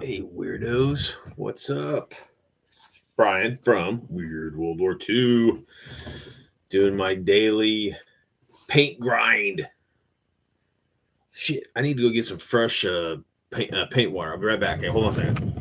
Hey, weirdos. What's up? Brian from Weird World War II. Doing my daily paint grind. Shit, I need to go get some fresh paint water. I'll be right back. Hey, hold on a second.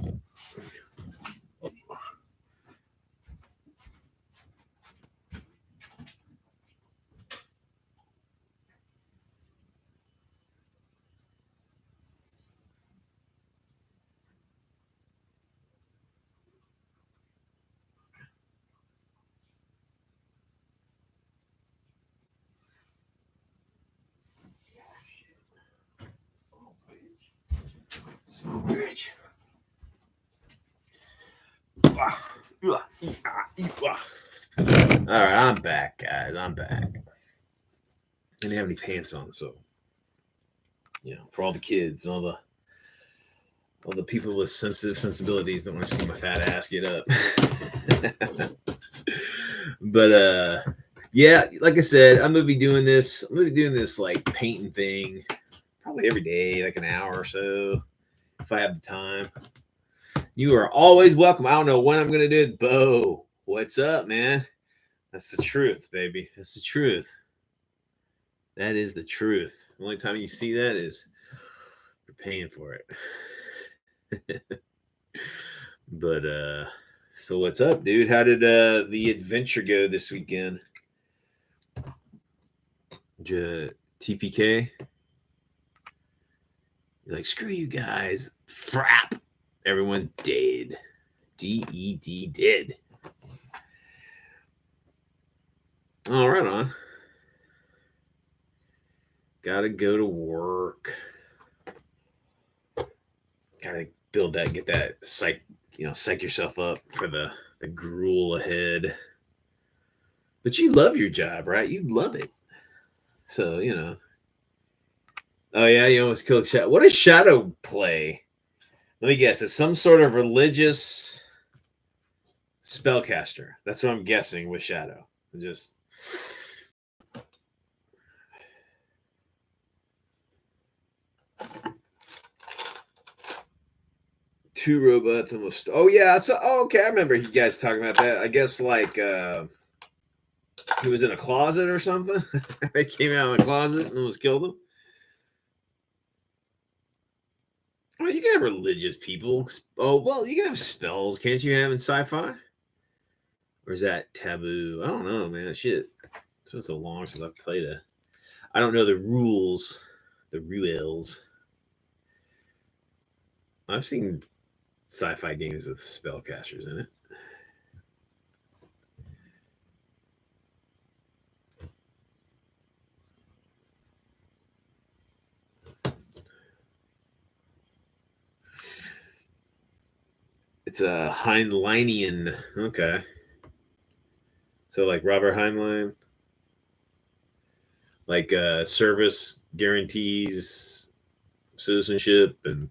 So bitch. All right, I'm back, guys. I'm back. I didn't have any pants on, so for all the kids and all the people with sensitive sensibilities that want to see my fat ass get up. But yeah, like I said, I'm gonna be doing this. I'm gonna be doing this like painting thing probably every day, like an hour or so, if I have the time. You are always welcome. I don't know when I'm gonna do it. Bo, what's up, man? That's the truth, baby. That's the truth. That is the truth. The only time you see that is you're paying for it. But so what's up, dude? How did the adventure go this weekend? TPK? You're like, screw you guys. Frap. Everyone's dead. DED dead. Oh, right on. Gotta go to work. Gotta build that, get that psych yourself up for the gruel ahead. But you love your job, right? You love it. So, Oh yeah, you almost killed Shadow. What does Shadow play? Let me guess. It's some sort of religious spellcaster. That's what I'm guessing with Shadow. Just two robots almost. Oh yeah. So okay, I remember you guys talking about that. I guess like he was in a closet or something. They came out of the closet and almost killed him. Well, you can have religious people. Oh well, you can have spells, can't you? Have in sci-fi, or is that taboo? I don't know, man. Shit, it's been so long since I've played it. I don't know the rules, the rules. I've seen sci-fi games with spellcasters in it. It's a Heinleinian. Okay. So like Robert Heinlein, like service guarantees citizenship, and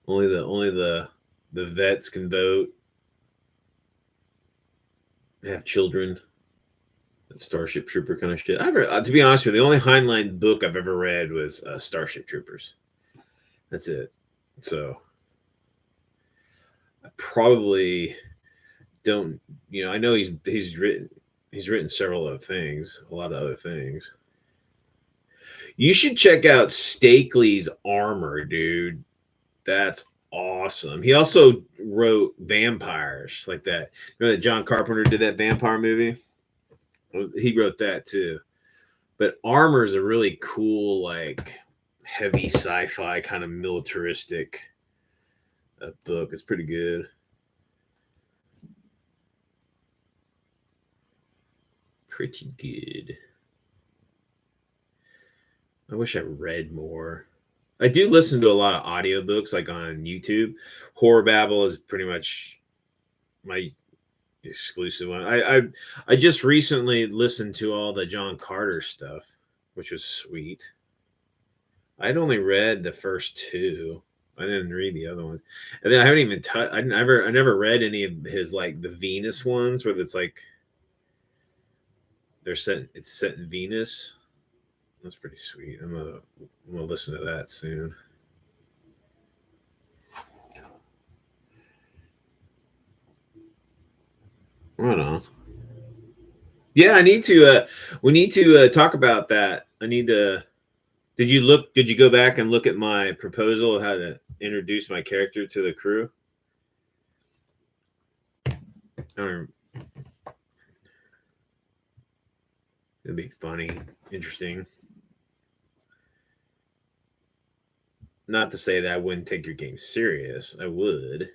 only the vets can vote, have children, Starship Trooper kind of shit. To be honest with you, the only Heinlein book I've ever read was Starship Troopers. That's it. So I probably don't. I know he's written several other things, a lot of other things. You should check out Stakely's Armor, dude. That's awesome. He also wrote vampires like that. Remember that John Carpenter did that vampire movie? He wrote that too. But Armor is a really cool, like heavy sci-fi kind of militaristic book. It's pretty good. Pretty good. I wish I read more. I do listen to a lot of audiobooks like on YouTube. Horror Babble is pretty much my exclusive one. I just recently listened to all the John Carter stuff, which was sweet. I'd only read the first two. I didn't read the other ones, and then I haven't even touched. I never read any of his like the Venus ones where it's like It's set in Venus. That's pretty sweet. I'm gonna listen to that soon. Right on. Yeah, I need to. We need to talk about that. I need to. Did you look? Did you go back and look at my proposal of how to introduce my character to the crew? Or it'd be funny, interesting. Not to say that I wouldn't take your game serious. I would,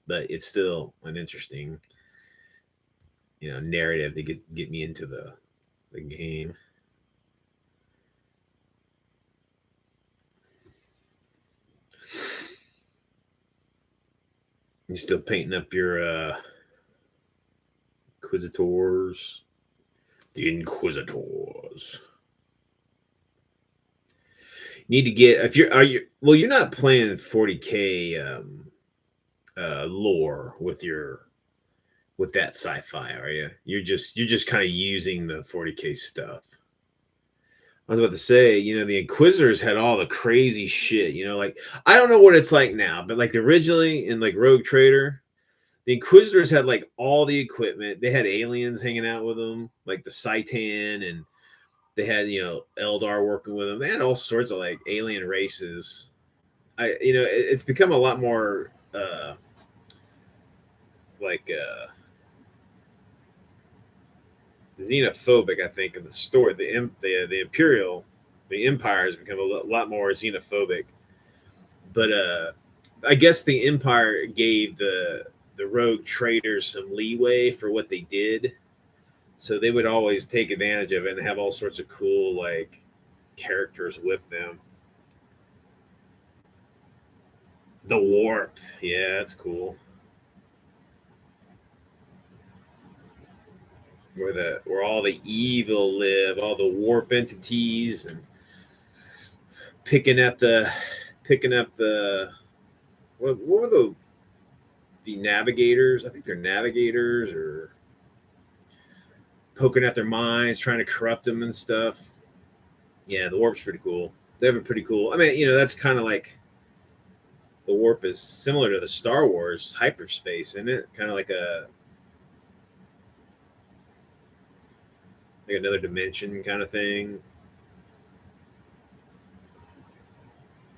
but it's still an interesting, narrative to get me into the game. You still painting up your Inquisitors? The Inquisitors. Need to get if you're are you well you're not playing 40k lore with that sci-fi, are you? You're just kind of using the 40k stuff. I was about to say, the Inquisitors had all the crazy shit. Like I don't know what it's like now, but like originally in like Rogue Trader, the Inquisitors had like all the equipment. They had aliens hanging out with them, like the Citan, and they had Eldar working with them. They had all sorts of like alien races. It's become a lot more like xenophobic. I think in the story, the Imperial, the Empire has become a lot more xenophobic. But I guess the Empire gave the rogue traders some leeway for what they did, so they would always take advantage of it and have all sorts of cool like characters with them. The warp, yeah, that's cool. Where all the evil live, all the warp entities, and picking at the picking up the what were the navigators? I think they're navigators or poking at their minds, trying to corrupt them and stuff. Yeah, the warp's pretty cool. They have a pretty cool. I mean, that's kind of like the warp is similar to the Star Wars hyperspace, isn't it? Kind of like another dimension kind of thing.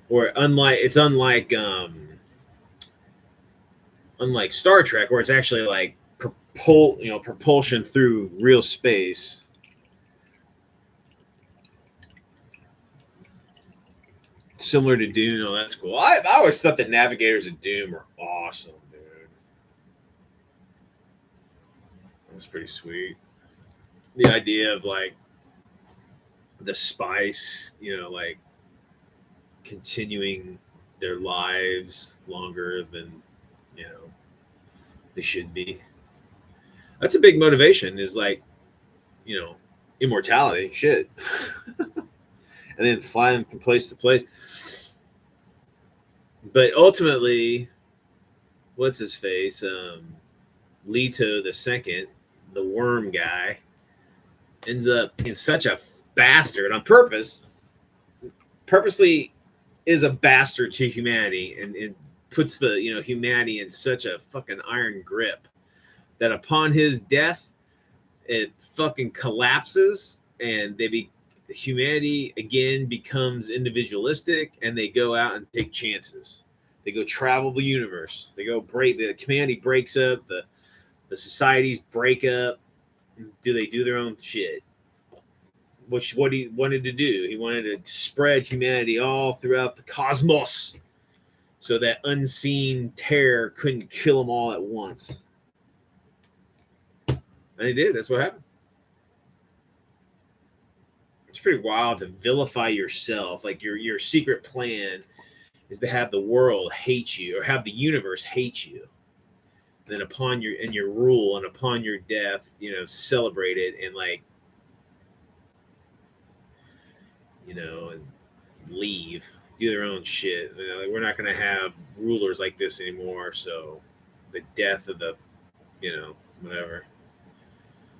Or unlike Star Trek, where it's actually like propulsion through real space. Similar to Doom. Oh, that's cool. I always thought that navigators of Doom are awesome, dude. That's pretty sweet. The idea of like the spice, like continuing their lives longer than you know they should be. That's a big motivation. Is like you know immortality, shit, and then flying from place to place. But ultimately, what's his face? Leto the second, the worm guy, ends up in such a bastard on purpose, purposely is a bastard to humanity, and puts the humanity in such a fucking iron grip that upon his death, it fucking collapses, and humanity again becomes individualistic, and they go out and take chances. They go travel the universe. They go break the humanity breaks up. The societies break up. Do they do their own shit? Which what he wanted to do. He wanted to spread humanity all throughout the cosmos, so that unseen terror couldn't kill them all at once. And he did. That's what happened. It's pretty wild to vilify yourself. Like your secret plan is to have the world hate you, or have the universe hate you. And then your rule, and upon your death, celebrate it, and like and leave, do their own shit. Like, we're not going to have rulers like this anymore. So the death of whatever.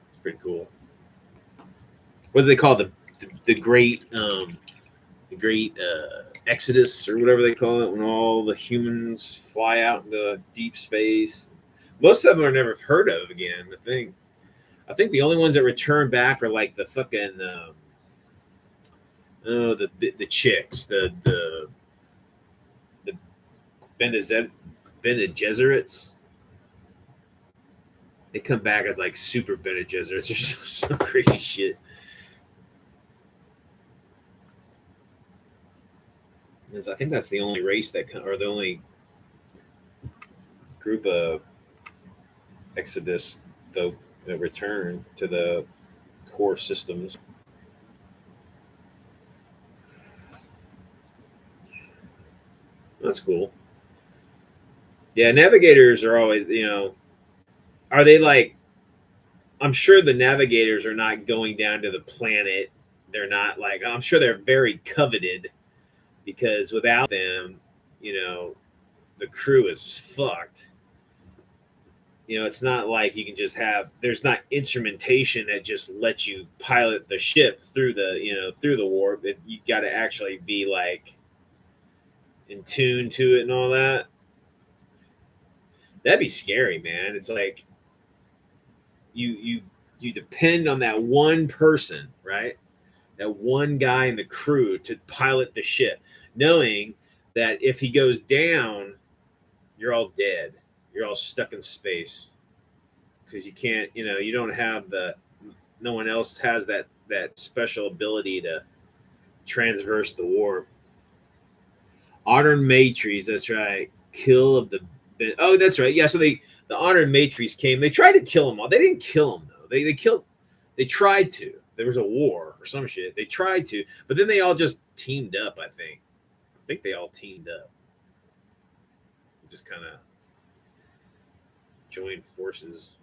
It's pretty cool. What do they call the great Exodus, or whatever they call it, when all the humans fly out into deep space? Most of them are never heard of again. I think the only ones that return back are like the fucking oh the chicks, the Bene Gesserits. They come back as like super Bene Gesserits or some crazy shit. I think that's the only race or the only group of Exodus folk that return to the core systems. That's cool. Yeah, navigators are always, are they like? I'm sure the navigators are not going down to the planet. They're not like. I'm sure they're very coveted because without them, you know, the crew is fucked. It's not like you can just have. There's not instrumentation that just lets you pilot the ship through through the warp. You got to actually be like in tune to it and all that. That'd be scary, man. It's like you depend on that one person, right? That one guy in the crew to pilot the ship, knowing that if he goes down, you're all dead. You're all stuck in space because you can't, you don't have no one else has that special ability to transverse the warp. Honored Matres, that's right. Kill of the Oh, that's right. Yeah, so the Honored Matres came. They tried to kill them all. They didn't kill them though. They tried to. There was a war or some shit. They tried to, but then they all just teamed up, I think they all teamed up. Just kind of joined forces.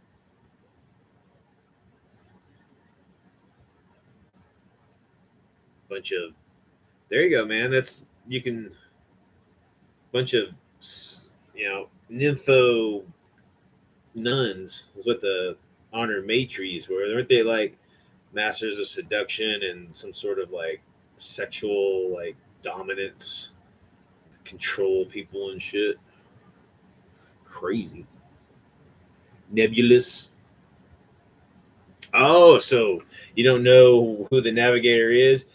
Bunch of There you go, man. That's you can bunch of nympho nuns is what the Honored Matres were. Weren't they like masters of seduction and some sort of like sexual like dominance, control people and shit? Crazy. Nebulous. Oh, so you don't know who the navigator is?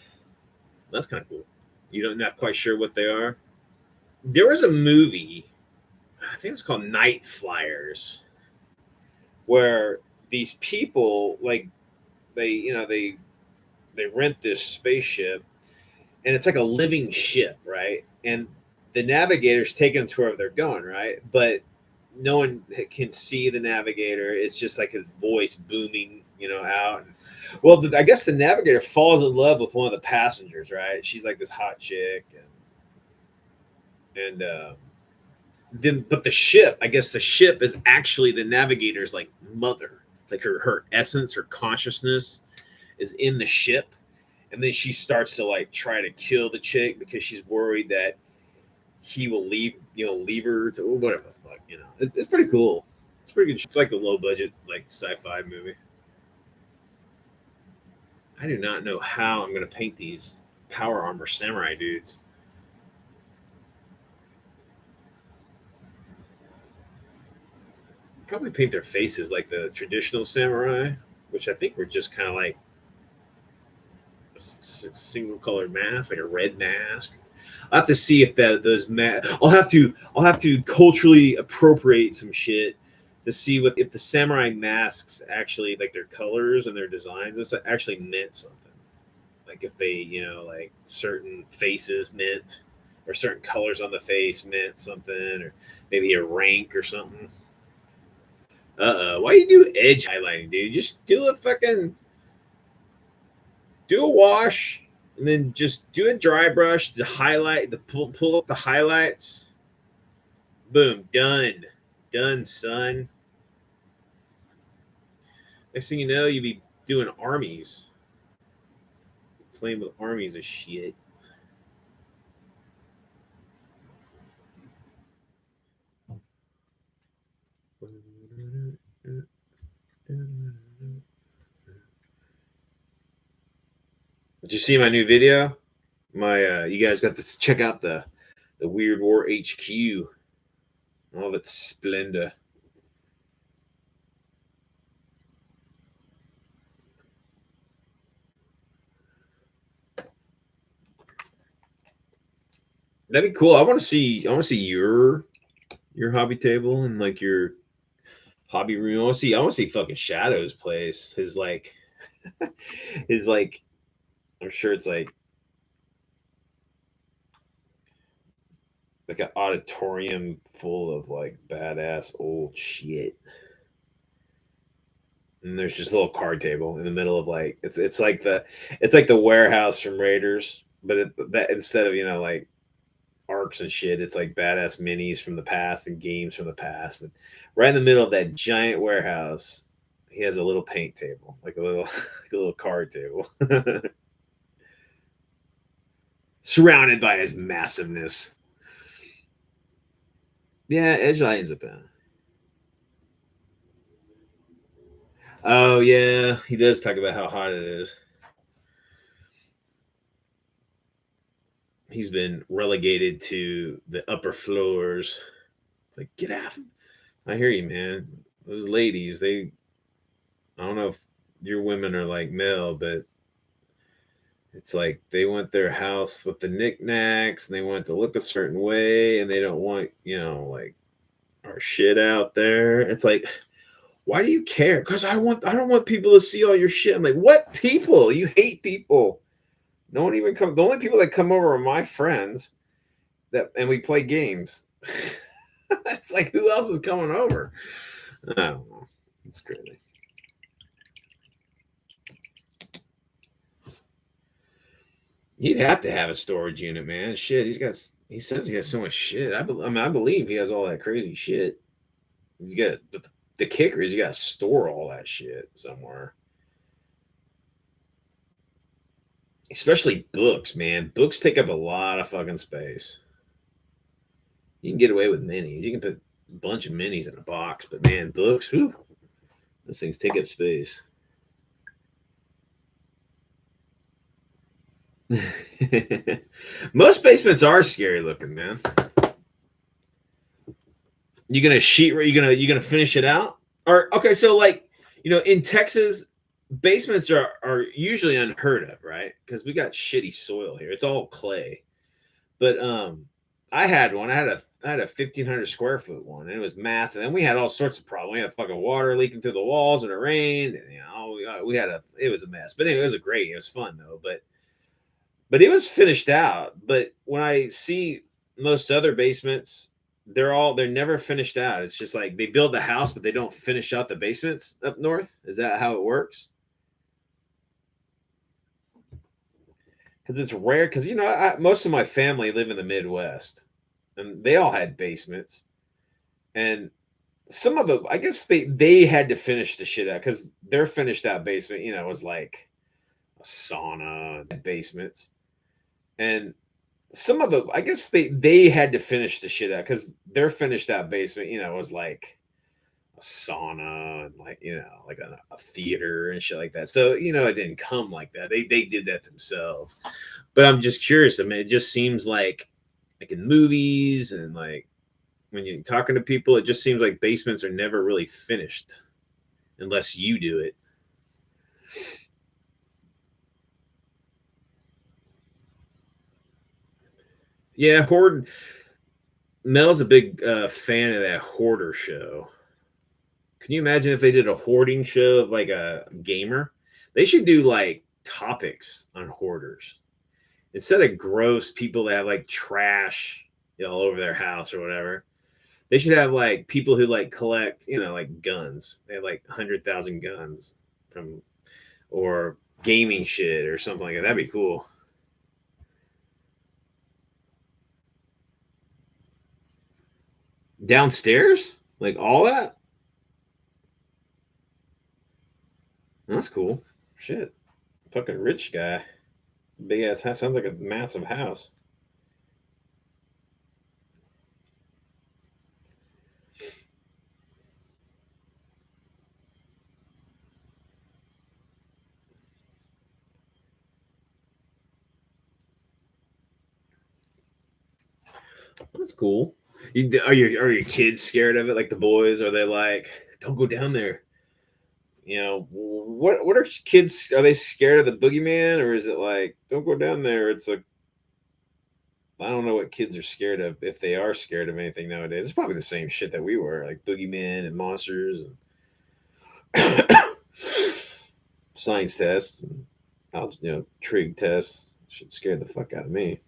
That's kind of cool. You don't not quite sure what they are. There was a movie, I think it was called Night Flyers, where these people like they rent this spaceship and it's like a living ship, right? And the navigators take them to wherever they're going, right? But no one can see the navigator. It's just like his voice booming, out. Well, I guess the navigator falls in love with one of the passengers, right? She's like this hot chick, and then but the ship, I guess the ship is actually the navigator's like mother, like her essence, her consciousness is in the ship, and then she starts to like try to kill the chick because she's worried that he will leave her to whatever the fuck, it's pretty cool. It's pretty good. It's like a low budget like sci-fi movie. I do not know how I'm going to paint these power armor samurai dudes. Probably paint their faces like the traditional samurai, which I think were just kind of like a single colored mask, like a red mask. I'll have to see if those I'll have to culturally appropriate some shit to see what if the samurai masks actually like their colors and their designs this actually meant something. Like if they, like certain faces meant or certain colors on the face meant something, or maybe a rank or something. Why you do edge highlighting, dude? Just do a wash and then just do a dry brush to highlight pull up the highlights. Boom, done, son. Next thing you know, you be doing armies, playing with armies of shit. Did you see my new video? You guys got to check out the Weird War HQ, all of its splendor. That'd be cool. I want to see. I want to see your hobby table and like your hobby room. I want to see. I want to see fucking Shadow's place. His like, his like. I'm sure it's like an auditorium full of like badass old shit. And there's just a little card table in the middle of like it's like the warehouse from Raiders, but that instead of like arcs and shit, it's like badass minis from the past and games from the past. And right in the middle of that giant warehouse, he has a little paint table, like a little like a little card table, surrounded by his massiveness. Yeah, Edge Lightning's a pen. Oh yeah, he does talk about how hot it is. He's been relegated to the upper floors. It's like get out. I hear you, man. Those ladies, I don't know if your women are like male, but it's like they want their house with the knickknacks and they want it to look a certain way and they don't want, like our shit out there. It's like, why do you care? Because I don't want people to see all your shit. I'm like, what people? You hate people. No one even come. The only people that come over are my friends and we play games. It's like who else is coming over? I don't know. It's crazy. He'd have to have a storage unit, man. Shit, he says he has so much shit. I mean, I believe he has all that crazy shit. He's got but the kicker is you got to store all that shit somewhere. Especially books, man. Books take up a lot of fucking space. You can get away with minis. You can put a bunch of minis in a box, but man, books, whew, those things take up space. Most basements are scary looking, man. You gonna sheet? You gonna finish it out? Or okay, so like in Texas, basements are usually unheard of, right? Because we got shitty soil here. It's all clay. But I had one. I had a 1,500 square foot one, and it was massive. And we had all sorts of problems. We had fucking water leaking through the walls when it rained. And, we had it was a mess. But anyway, it was great. It was fun though. But it was finished out. But when I see most other basements, they're never finished out. It's just like they build the house, but they don't finish out the basements up north. Is that how it works? Because it's rare. Because most of my family live in the Midwest, and they all had basements, and some of them, I guess they had to finish the shit out because their finished out basement, was like a sauna basements, and some of them, I guess they had to finish the shit out because their finished out basement, was like a sauna and like like a theater and shit like that. So it didn't come like that. They did that themselves. But I'm just curious. I mean, it just seems like in movies and like when you're talking to people, it just seems like basements are never really finished unless you do it. Yeah, hoard. Mel's a big fan of that hoarder show. Can you imagine if they did a hoarding show of like a gamer? They should do like topics on hoarders instead of gross people that have like trash all over their house or whatever. They should have like people who like collect, like guns. They have like 100,000 guns from or gaming shit or something like that. That'd be cool. Downstairs, like all that. That's cool. Shit, fucking rich guy. It's a big ass house. Sounds like a massive house. That's cool. Are your kids scared of it? Like the boys? Are they like, don't go down there? What are kids? Are they scared of the boogeyman, or is it like, don't go down there? It's like, I don't know what kids are scared of, if they are scared of anything nowadays. It's probably the same shit that we were, like boogeymen and monsters and science tests and trig tests. Should scare the fuck out of me.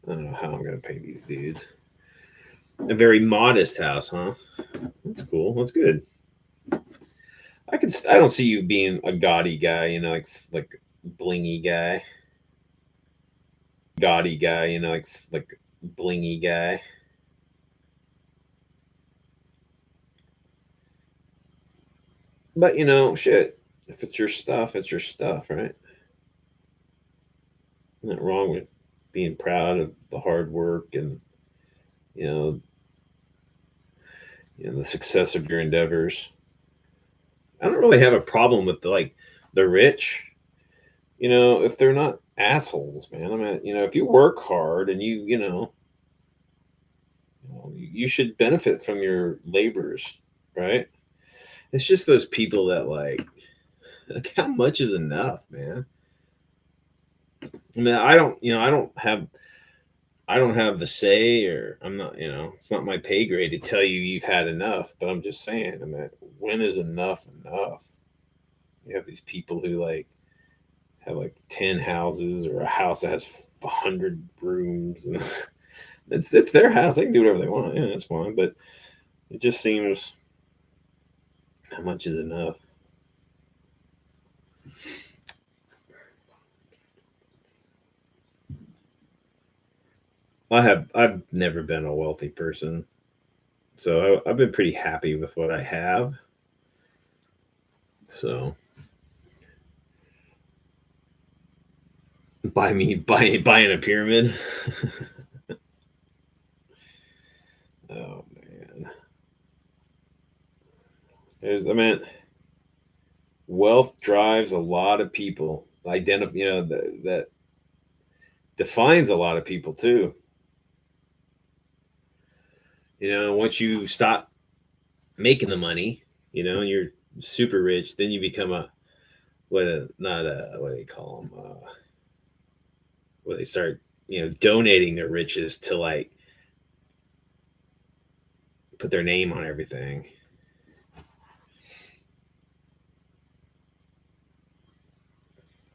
I don't know how I'm gonna pay these dudes. A very modest house, huh? That's cool. That's good. I could. I don't see you being a gaudy guy. Like blingy guy. Gaudy guy. Like blingy guy. But shit. If it's your stuff, it's your stuff, right? Not wrong with being proud of the hard work and you know, the success of your endeavors. I don't really have a problem with the rich. If they're not assholes, man. I mean, if you work hard and you should benefit from your labors, right? It's just those people that like how much is enough, man? I mean, I don't have the say, or I'm not, it's not my pay grade to tell you you've had enough, but I'm just saying, I mean, when is enough enough? You have these people who have like 10 houses or a house that has 100 rooms, and it's their house. They can do whatever they want. Yeah, that's fine. But it just seems, how much is enough? I've never been a wealthy person, so I've been pretty happy with what I have. So buying a pyramid. Oh man, I mean, wealth drives a lot of people. Identify, that defines a lot of people too. Once you stop making the money, and you're super rich, then you become not a, what do they call them? Where they start, donating their riches to put their name on everything.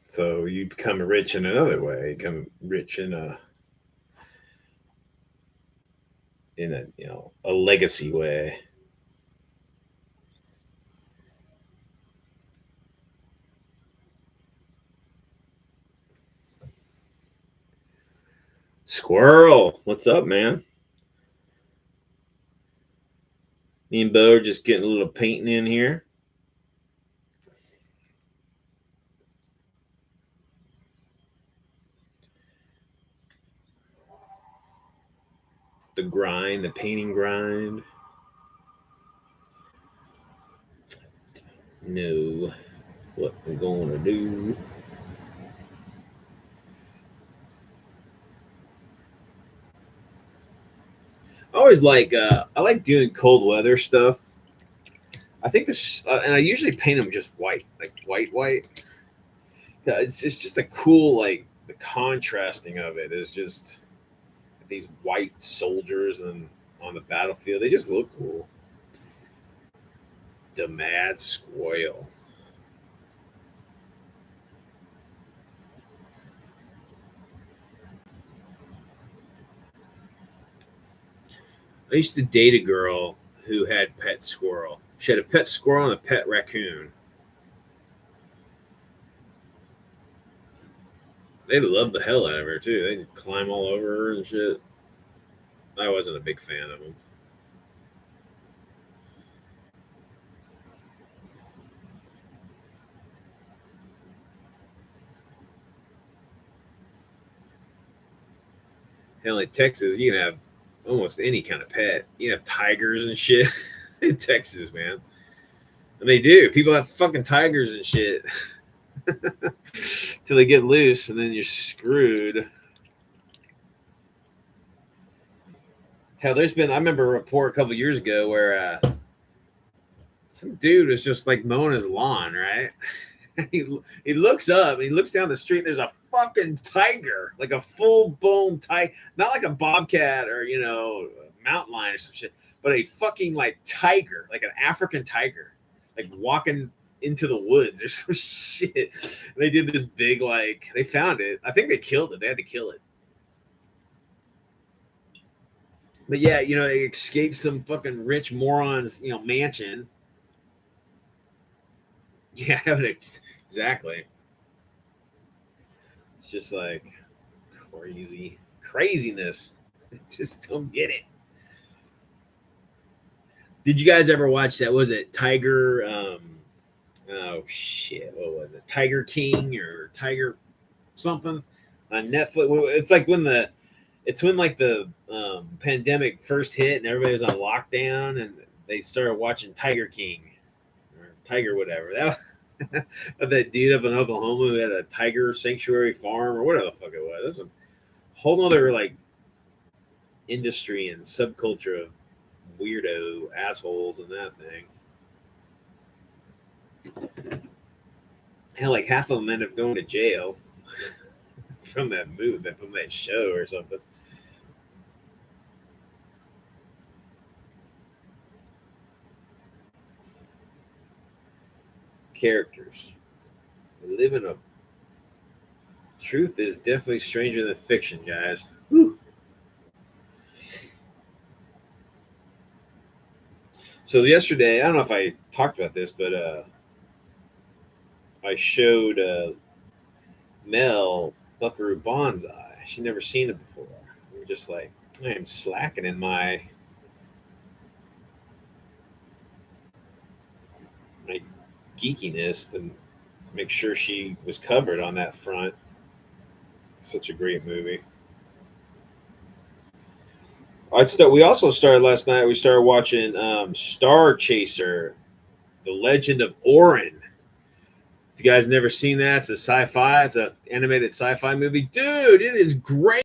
So you become rich in another way. You become rich in a a legacy way. Squirrel, what's up, man? Me and Bo are just getting a little painting in here. The grind, the painting grind. No, what we're going to do. I like doing cold weather stuff. I think this, and I usually paint them just white, like white. Yeah, it's just a cool, the contrasting of it is just these white soldiers and on the battlefield. They just look cool. The mad squirrel. I used to date a girl who had pet squirrel. She had a pet squirrel and a pet raccoon. They loved the hell out of her too. They'd climb all over her and shit. I wasn't a big fan of them. Hell, in Texas, you can have almost any kind of pet. You can have tigers and shit in Texas, man. And they do. People have fucking tigers and shit till they get loose, and then you're screwed. Hell, I remember a report a couple years ago where some dude was just like mowing his lawn, right? He looks up and he looks down the street. And there's a fucking tiger, like a full blown tiger, not like a bobcat or a mountain lion or some shit, but a fucking like tiger, like an African tiger, like walking into the woods or some shit. They did this big they found it. I think they killed it. They had to kill it. But yeah, it escaped some fucking rich morons, mansion. Yeah, exactly. It's just like craziness. I just don't get it. Did you guys ever watch that? Was it Tiger? Oh shit, what was it? Tiger King or Tiger something on Netflix? It's when like the pandemic first hit and everybody was on lockdown and they started watching Tiger King or Tiger whatever. That dude up in Oklahoma who had a tiger sanctuary farm or whatever the fuck it was. That's a whole other like industry and subculture of weirdo assholes and that thing. Hell, like half of them end up going to jail from that movie, from that show or something. Characters. We live in a truth is definitely stranger than fiction, guys. Whew. So yesterday, I don't know if I talked about this, but I showed Mel Buckaroo Banzai. She'd never seen it before. We were just like, I am slacking in my geekiness and make sure she was covered on that front. Such a great movie. We also started last night. We started watching Star Chaser, The Legend of Orin. If you guys never seen that, it's a sci-fi. It's an animated sci-fi movie, dude. It is great.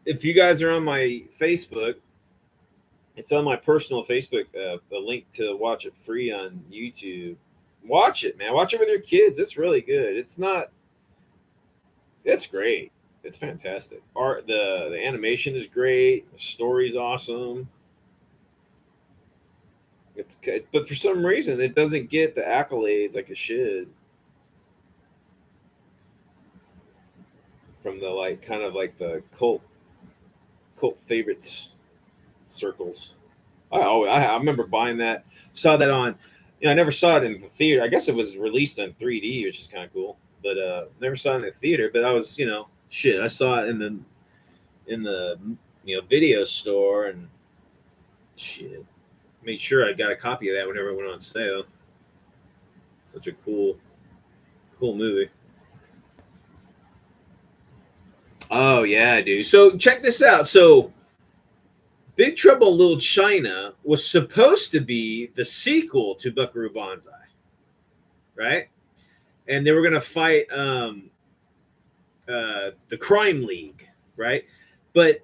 If you guys are on my Facebook, it's on my personal Facebook. A link to watch it free on YouTube. Watch it, man. Watch it with your kids. It's really good. It's not. It's great. It's fantastic. The animation is great. The story's awesome. It's good, but for some reason it doesn't get the accolades like it should from the kind of like the cult favorites circles. I remember buying that. Saw that on. I never saw it in the theater. I guess it was released on 3D, which is kind of cool. But never saw it in the theater. But I was, shit. I saw it in the video store and shit. Made sure I got a copy of that whenever it went on sale. Such a cool movie. Oh yeah, dude. So check this out. So Big Trouble in Little China was supposed to be the sequel to Buckaroo Banzai, right? And they were gonna fight the Crime League, right? But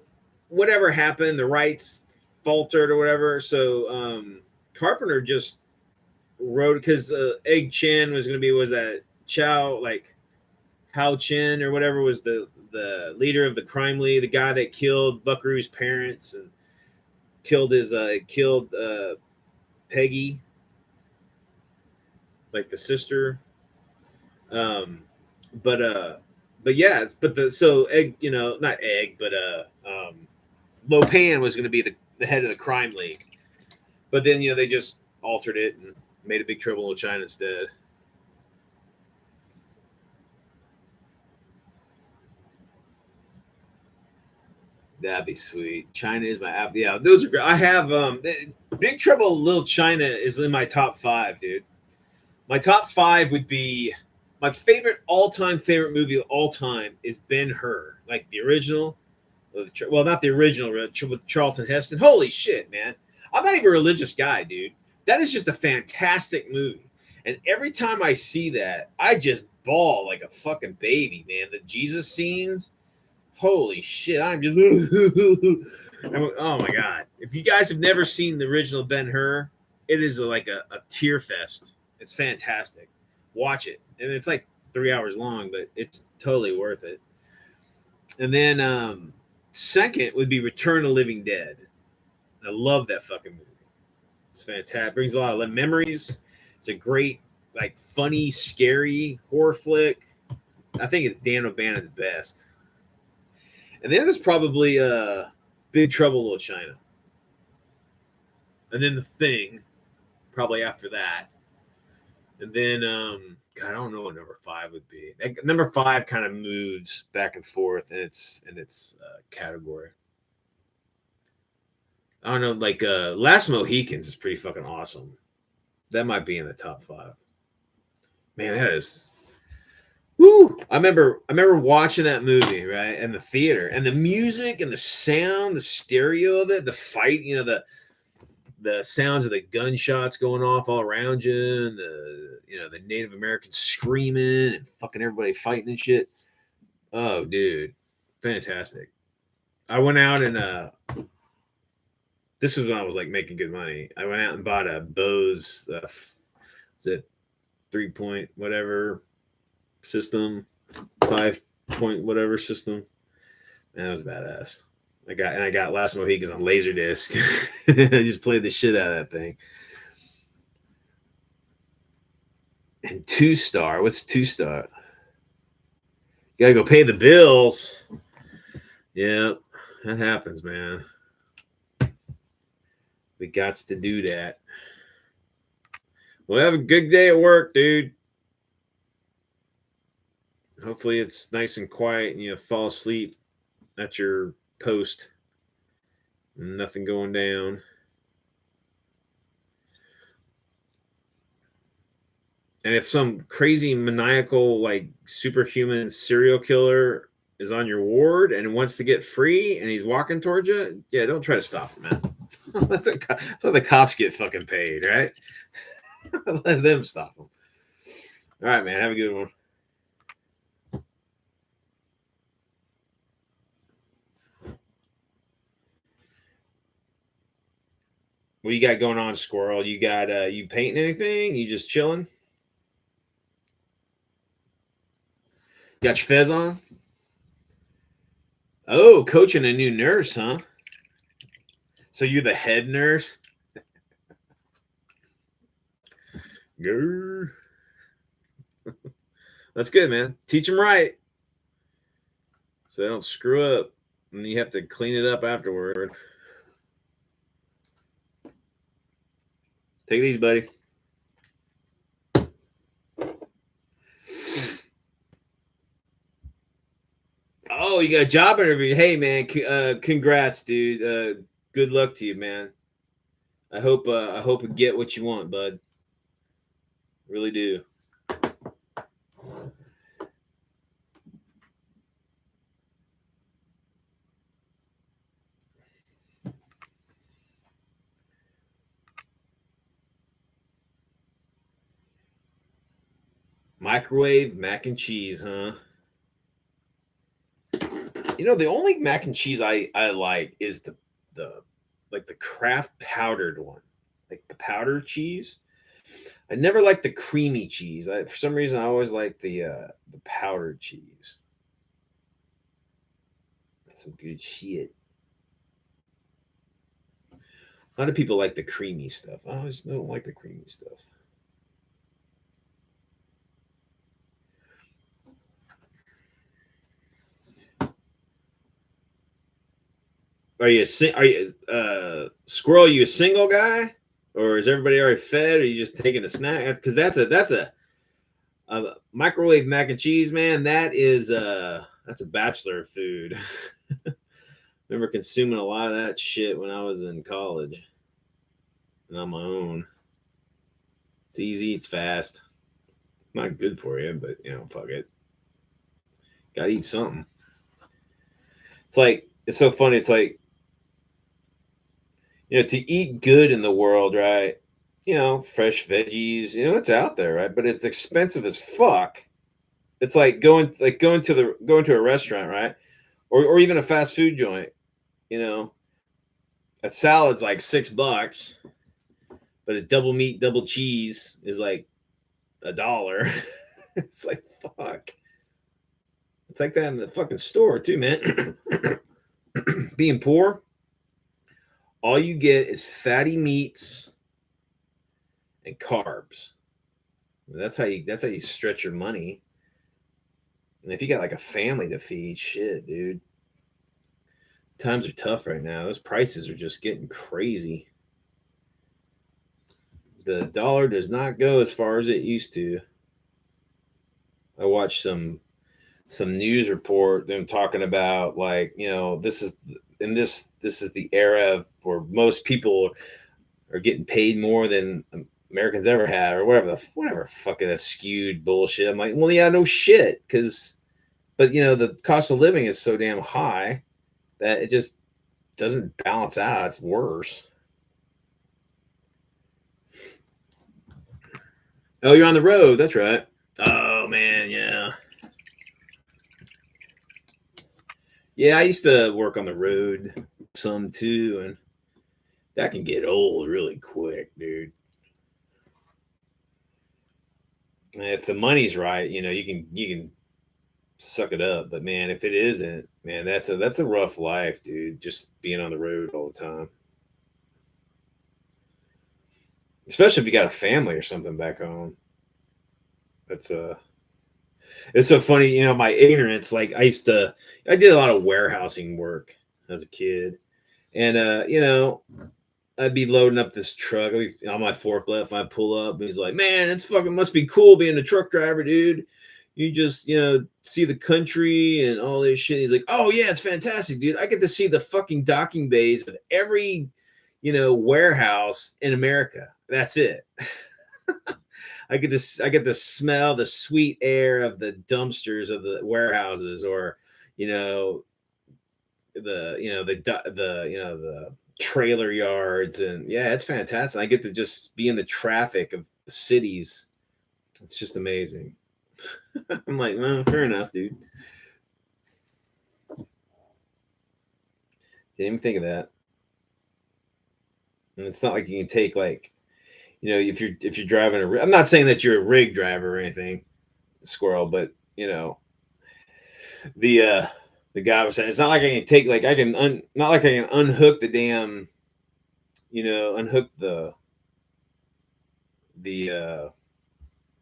whatever happened, the rights faltered or whatever. So Carpenter just wrote because Egg Chen was going to be that Hao Chen or whatever was the leader of the Crime League, the guy that killed Buckaroo's parents and killed Peggy, like the sister. But yeah, Egg, not Egg, but Lo Pan was going to be the head of the Crime League. But then, they just altered it and made a Big Trouble in Little China instead. That'd be sweet. China is my app. Yeah, those are great. I have Big Trouble in Little China is in my top 5, dude. My top 5 would be my all-time favorite movie of all time is Ben-Hur, like the original. Well, not the original with Charlton Heston. Holy shit, man. I'm not even a religious guy, dude. That is just a fantastic movie. And every time I see that, I just bawl like a fucking baby, man. The Jesus scenes, holy shit. I'm just, Oh my god! If you guys have never seen the original Ben-Hur, it is like a tear fest. It's fantastic. Watch it, and it's like 3 hours long, but it's totally worth it. And then second would be Return of the Living Dead. I love that fucking movie. It's fantastic. Brings a lot of memories. It's a great, like, funny, scary horror flick. I think it's Dan O'Bannon's best. And then there's probably Big Trouble in Little China. And then The Thing, probably after that. And then God, I don't know what number 5 would be. Number 5 kind of moves back and forth in its category. I don't know, like Last Mohicans is pretty fucking awesome. That might be in the top 5. Man, that is. Woo! I remember watching that movie, right, in the theater, and the music and the sound, the stereo of it, the fight, the sounds of the gunshots going off all around you, and the Native Americans screaming and fucking everybody fighting and shit. Oh, dude, fantastic! I went out and this was when I was like making good money. I went out and bought a Bose, was it 3-point whatever system, 5-point whatever system. And that was badass. I got Last Mohicans on Laserdisc. I just played the shit out of that thing. And 2-star, what's 2-star? You gotta go pay the bills. Yeah, that happens, man. We got to do that. Well, have a good day at work, dude. Hopefully it's nice and quiet and you fall asleep at your post. Nothing going down. And if some crazy maniacal, like, superhuman serial killer is on your ward and wants to get free and he's walking towards you, yeah, don't try to stop him, man. that's what the cops get fucking paid, right? Let them stop them. All right, man. Have a good one. What you got going on, Squirrel? You got you painting anything? You just chilling? Got your fez on? Oh, coaching a new nurse, huh? So you're the head nurse? Grr. That's good, man. Teach them right, so they don't screw up, and you have to clean it up afterward. Take it easy, buddy. Oh, you got a job interview. Hey, man, congrats, dude. Good luck to you, man. I hope you get what you want, bud. Really do. Microwave mac and cheese, huh? The only mac and cheese I like is the like the Kraft powdered one, like the powdered cheese. I never liked the creamy cheese. For some reason, I always like the powdered cheese. That's some good shit. A lot of people like the creamy stuff. I always don't like the creamy stuff. Are you Squirrel? Are you a single guy, or is everybody already fed? Or are you just taking a snack? Because that's a microwave mac and cheese, man. That's a bachelor food. Remember consuming a lot of that shit when I was in college and on my own. It's easy, it's fast. Not good for you, but fuck it. Gotta eat something. It's so funny. It's like, to eat good in the world, right? Fresh veggies, it's out there, right? But it's expensive as fuck. It's like going to a restaurant, right? Or even a fast food joint, A salad's like $6, but a double meat, double cheese is like $1. It's like fuck. It's like that in the fucking store too, man. Being poor, all you get is fatty meats and carbs. That's how you stretch your money. And if you got like a family to feed, shit, dude. Times are tough right now. Those prices are just getting crazy. The dollar does not go as far as it used to. I watched some news report them talking about like this is this is the era of where most people are getting paid more than Americans ever have or whatever fucking skewed bullshit. I'm like, well, yeah, no shit, because but the cost of living is so damn high that it just doesn't balance out. It's worse. Oh, you're on the road. That's right. Oh man, yeah. Yeah, I used to work on the road some too, and that can get old really quick, dude. If the money's right, you can suck it up. But man, if it isn't, man, that's a rough life, dude. Just being on the road all the time, especially if you got a family or something back home. That's it's so funny, my ignorance. Like I did a lot of warehousing work as a kid, and I'd be loading up this truck on my forklift. I pull up, and he's like, "Man, it's fucking must be cool being a truck driver, dude. You just see the country and all this shit." He's like, "Oh yeah, it's fantastic, dude. I get to see the fucking docking bays of every warehouse in America. That's it. I get to smell the sweet air of the dumpsters of the warehouses, or you know the trailer yards, and yeah, it's fantastic. I get to just be in the traffic of the cities. It's just amazing." I'm like, well, fair enough, dude. Didn't even think of that. And it's not like you can take like, if you're driving I'm not saying that you're a rig driver or anything, squirrel, but the uh the guy was saying it's not like I can take like not like I can unhook the damn, unhook the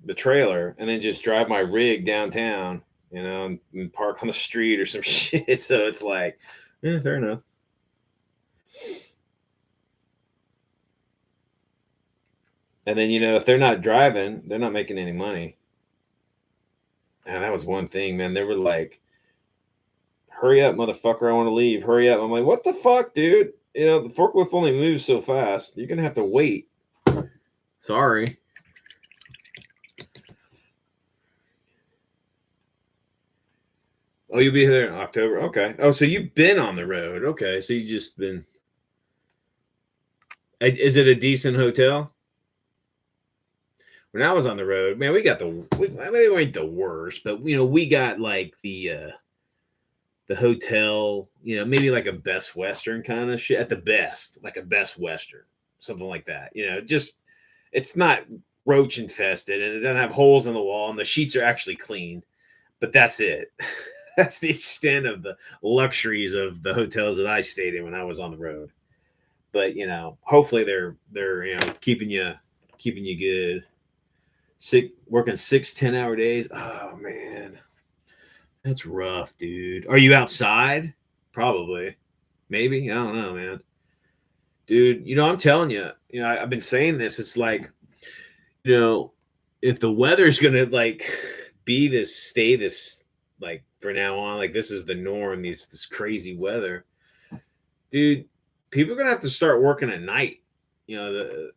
the trailer and then just drive my rig downtown, and park on the street or some shit. So it's like, fair enough. And then if they're not driving, they're not making any money. And that was one thing, man. They were like, "Hurry up, motherfucker! I want to leave. Hurry up!" I'm like, "What the fuck, dude? The forklift only moves so fast. You're gonna have to wait." Sorry. Oh, you'll be there in October. Okay. Oh, so you've been on the road. Okay, so you just been. Is it a decent hotel? When I was on the road, man, we got I mean, they weren't the worst, but we got like the hotel, maybe like a Best Western kind of shit at the best, like a Best Western, something like that. Just it's not roach infested and it doesn't have holes in the wall and the sheets are actually clean, but that's it. That's the extent of the luxuries of the hotels that I stayed in when I was on the road. But hopefully they're keeping you good. Working 6 10-hour days. Oh man, that's rough, dude. Are you outside? Probably. Maybe. I don't know, man. Dude, I'm telling you, I've been saying this. It's like, you know, if the weather's gonna like stay this like for now on, like this is the norm, this crazy weather, dude, people are gonna have to start working at night. The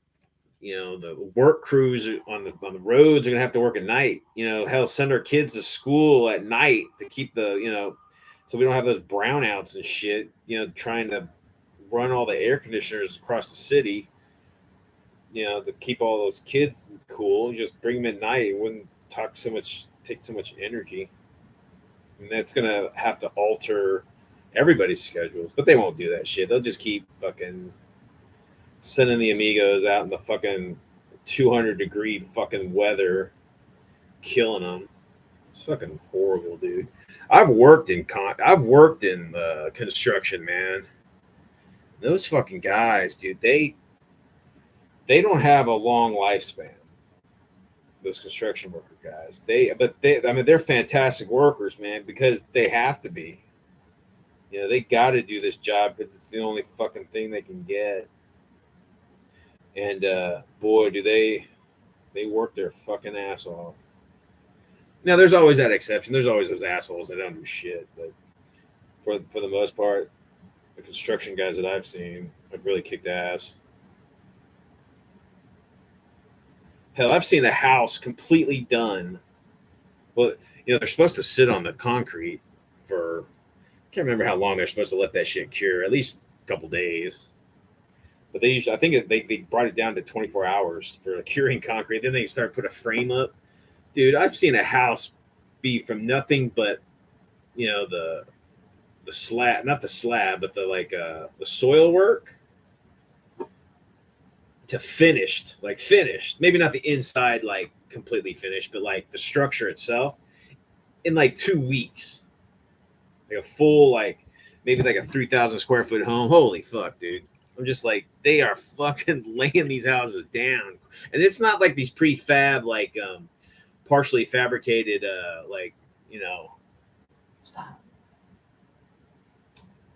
work crews on the roads are gonna have to work at night. Hell, send our kids to school at night to keep so we don't have those brownouts and shit. Trying to run all the air conditioners across the city. To keep all those kids cool. You just bring them at night. It wouldn't take so much energy, and that's gonna have to alter. everybody's schedules, but they won't do that shit. They'll just keep fucking sending the amigos out in the fucking 200-degree fucking weather, killing them. It's fucking horrible, dude. I've worked in construction, man. Those fucking guys, dude. They don't have a long lifespan. Those construction worker guys. I mean, they're fantastic workers, man, because they have to be. You know, they got to do this job because it's the only fucking thing they can get. And boy, do they work their fucking ass off. Now, there's always that exception. There's always those assholes that don't do shit. But for the most part, the construction guys that I've seen have really kicked ass. Hell, I've seen a house completely done. Well, you know, they're supposed to sit on the concrete for, I can't remember how long they're supposed to let that shit cure, at least a couple days. But they usually, I think they brought it down to 24 hours for curing concrete. Then they start put a frame up. Dude, I've seen a house be from nothing but, you know, the slab, not the slab, but the soil work to finished, like finished. Maybe not the inside like completely finished, but like the structure itself in like 2 weeks. Like a full like maybe like a 3,000 square foot home. Holy fuck, dude. I'm just like they are fucking laying these houses down. And it's not like these prefab like partially fabricated like, you know, stop.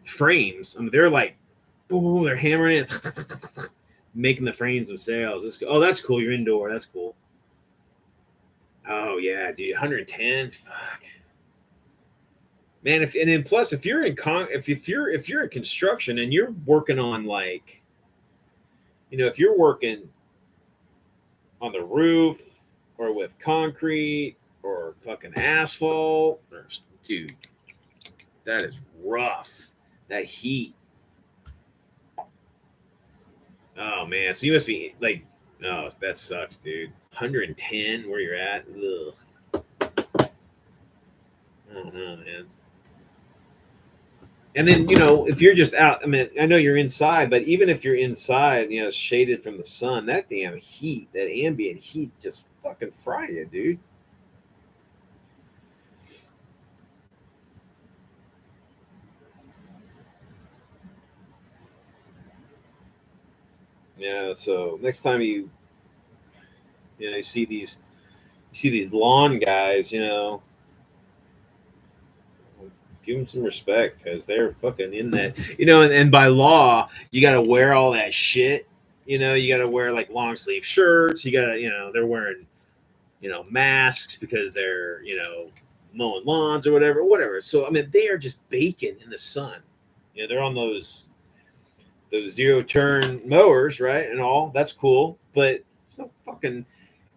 Frames. I mean they're like ooh, they're hammering it, making the frames themselves. Oh, that's cool. You're indoor. That's cool. Oh yeah, dude. 110. Fuck. Man, if and then plus if you're in if you're in construction and you're working on like, you know, if you're working on the roof or with concrete or fucking asphalt or dude, that is rough. That heat. Oh man, so you must be like, oh, that sucks, dude. 110 where you're at. Ugh. I don't know, man. And then, you know, if you're just out, I mean, I know you're inside, but even if you're inside, you know, shaded from the sun, that damn heat, that ambient heat just fucking fry you, dude. Yeah, so next time you know, you see these lawn guys, you know, give them some respect because they're fucking in that, you know, and by law, you got to wear all that shit. You know, you got to wear like long sleeve shirts. You got to, you know, they're wearing, you know, masks because they're, you know, mowing lawns or whatever. So, I mean, they are just baking in the sun. You know, they're on those zero turn mowers, right? And all that's cool, but it's no fucking,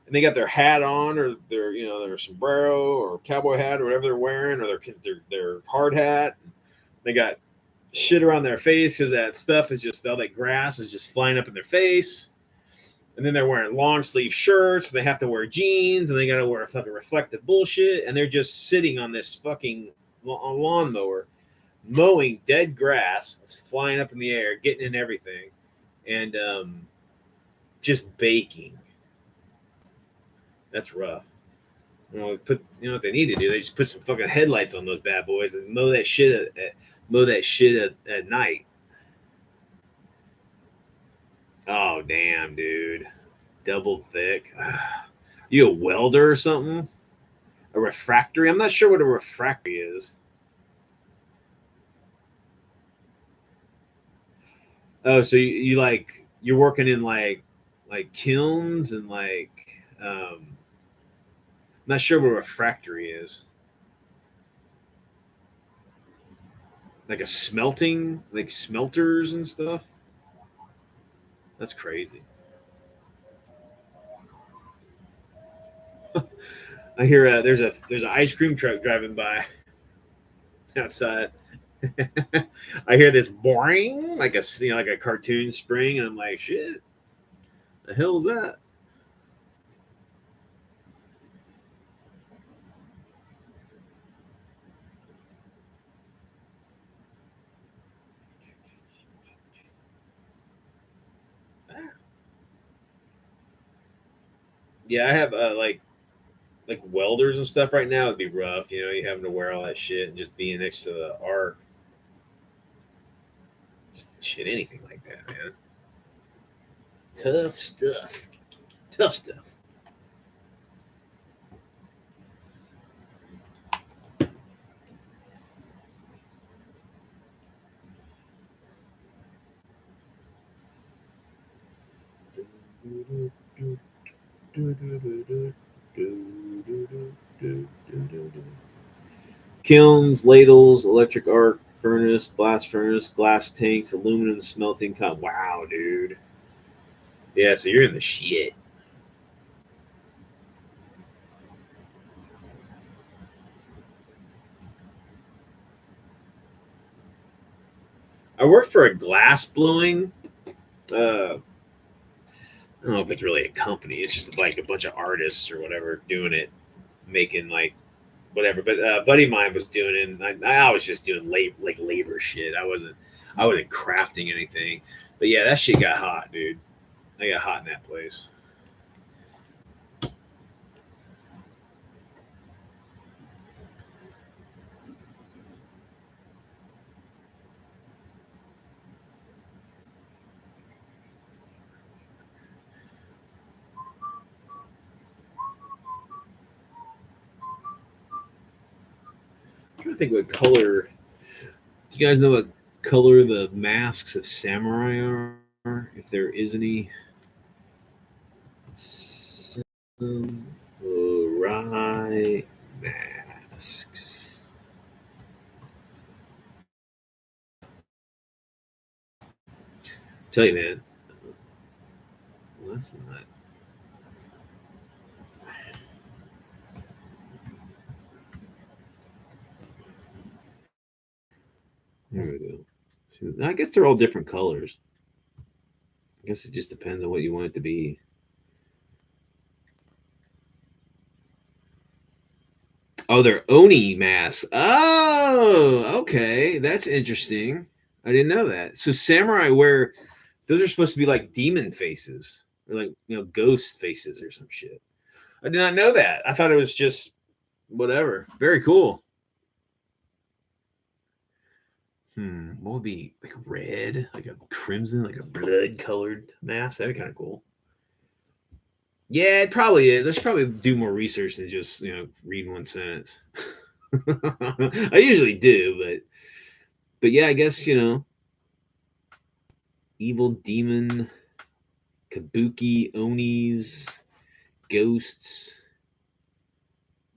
and they got their hat on or their you know their sombrero or cowboy hat or whatever they're wearing or their hard hat. They got shit around their face because that stuff is just all that grass is just flying up in their face. And then they're wearing long sleeve shirts. So they have to wear jeans and they got to wear fucking reflective bullshit. And they're just sitting on this fucking lawnmower, mowing dead grass. It's flying up in the air, getting in everything, and just baking. That's rough. You know what they need to do? They just put some fucking headlights on those bad boys and mow that shit at night. Oh damn, dude, double thick. You a welder or something? A refractory? I'm not sure what a refractory is. Oh, so you like you're working in like kilns and like I'm not sure what a refractory is. Like a smelting, like smelters and stuff. That's crazy. I hear there's an ice cream truck driving by outside. I hear this boring like a you know, like a cartoon spring, and I'm like, shit, the hell's that? Yeah, I have like welders and stuff right now. It'd be rough, you know, you having to wear all that shit and just being next to the arc, just shit, anything like that, man. Tough stuff. Tough stuff. Kilns, ladles, electric arc furnace, blast furnace, glass tanks, aluminum smelting. Wow, dude. Yeah, so you're in the shit. I worked for a glass blowing. I don't know if it's really a company. It's just like a bunch of artists or whatever doing it, making like whatever. But a buddy of mine was doing it. And I was just doing labor shit. I wasn't crafting anything. But yeah, that shit got hot, dude. I got hot in that place. I'm trying to think what color. Do you guys know what color the masks of samurai are? If there is any samurai masks. Tell you, man. Well, that's not. There we go. I guess they're all different colors. I guess it just depends on what you want it to be. Oh, they're Oni masks. Oh, okay. That's interesting. I didn't know that. So samurai wear those are supposed to be like demon faces or like ghost faces or some shit. I did not know that. I thought it was just whatever. Very cool. What would be like red, like a crimson, like a blood colored mask? That'd be kind of cool. Yeah, it probably is. I should probably do more research than just read one sentence. I usually do, but yeah, I guess evil demon, kabuki, onis, ghosts.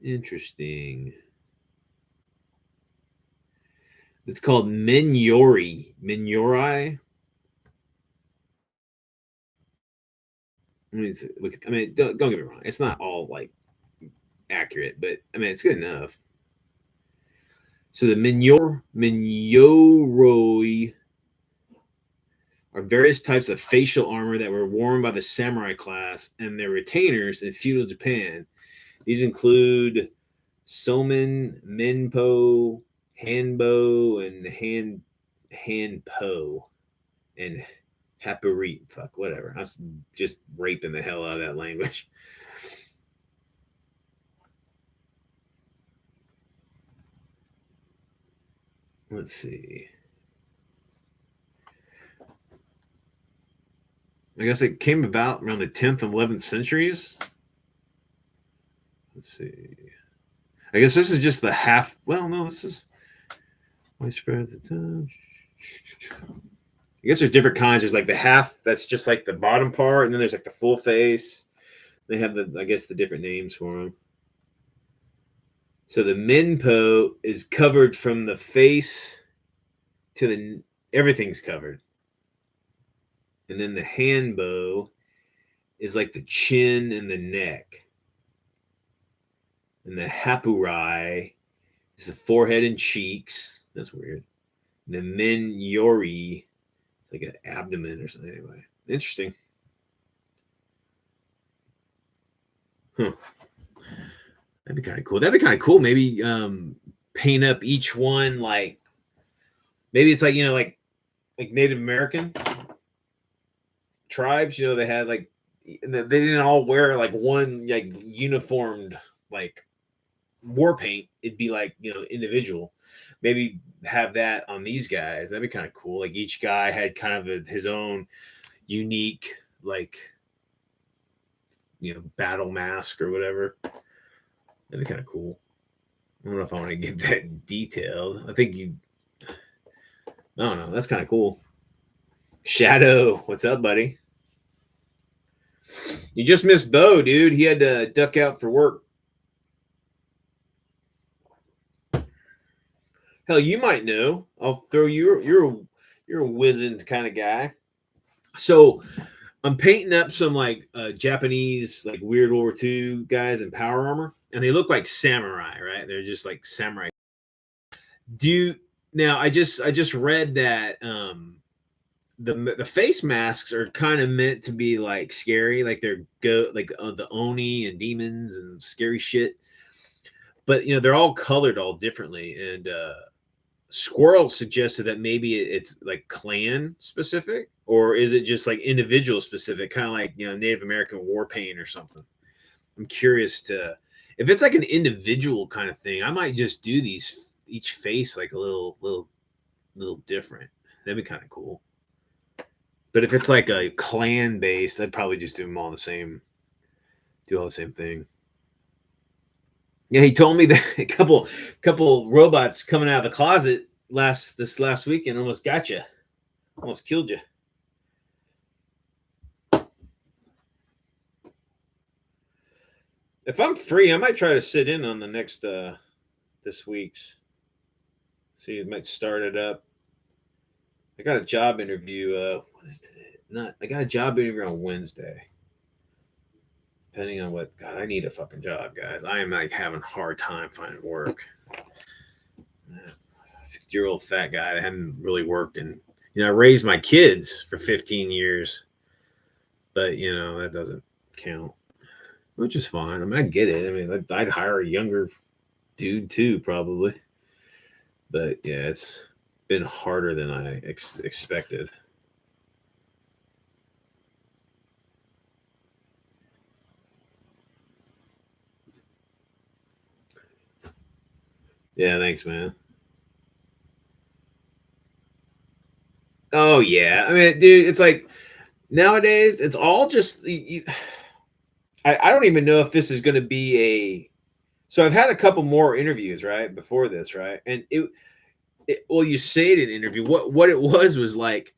Interesting. It's called Minyori. Minyori. Don't get me wrong. It's not all like accurate, but I mean, it's good enough. So the Minyoroi are various types of facial armor that were worn by the samurai class and their retainers in feudal Japan. These include somen, menpo, hanbo, and hanpo, and hapuri. Fuck, whatever. I'm just raping the hell out of that language. Let's see. I guess it came about around the 10th and 11th centuries. Let's see. I guess this is just the half. Well, no, this is widespread at the time. I guess there's different kinds. There's like the half that's just like the bottom part, and then there's like the full face. They have I guess, the different names for them. So the minpo is covered from the face to everything's covered, and then the hanbo is like the chin and the neck, and the hapurai is the forehead and cheeks. That's weird. And the minyori is like an abdomen or something. Anyway, interesting. Huh. That'd be kind of cool. That'd be kind of cool. Maybe paint up each one like maybe it's like like Native American tribes. They had like they didn't all wear like one like uniformed like war paint. It'd be like, individual. Maybe have that on these guys. That'd be kind of cool. Like each guy had kind of his own unique like battle mask or whatever. That'd be kind of cool. I don't know if I want to get that detailed. I think I don't know. That's kind of cool. Shadow, what's up, buddy? You just missed Bo, dude. He had to duck out for work. Hell, you might know. I'll throw you. You're a wizened kind of guy. So I'm painting up some like Japanese like weird World War II guys in power armor, and they look like samurai, right? They're just like samurai. Do you, now? I just read that the face masks are kind of meant to be like scary, like they're like the oni and demons and scary shit. But they're all colored all differently, and Squirrel suggested that maybe it's like clan specific, or is it just like individual specific, kind of like Native American war paint or something. I'm curious to if it's like an individual kind of thing. I might just do these each face like a little different. That'd be kind of cool. But if it's like a clan based, I'd probably just do them all the same, do all the same thing. Yeah, he told me that a couple robots coming out of the closet this last weekend almost got you, almost killed you. If I'm free, I might try to sit in on the next this week's. See, I might start it up. I got a job interview. What is today? Not. I got a job interview on Wednesday. Depending on what. God, I need a fucking job, guys. I am like having a hard time finding work. 50-year-old fat guy that hadn't really worked, and I raised my kids for 15 years, but that doesn't count, which is fine. I mean, I get it. I mean, I'd hire a younger dude too, probably, but yeah, it's been harder than I expected. Yeah, thanks, man. Oh yeah, I mean, dude, it's like nowadays it's all just. I don't even know if this is going to be a. So I've had a couple more interviews right before this, right, and well, you say it in an interview. What it was like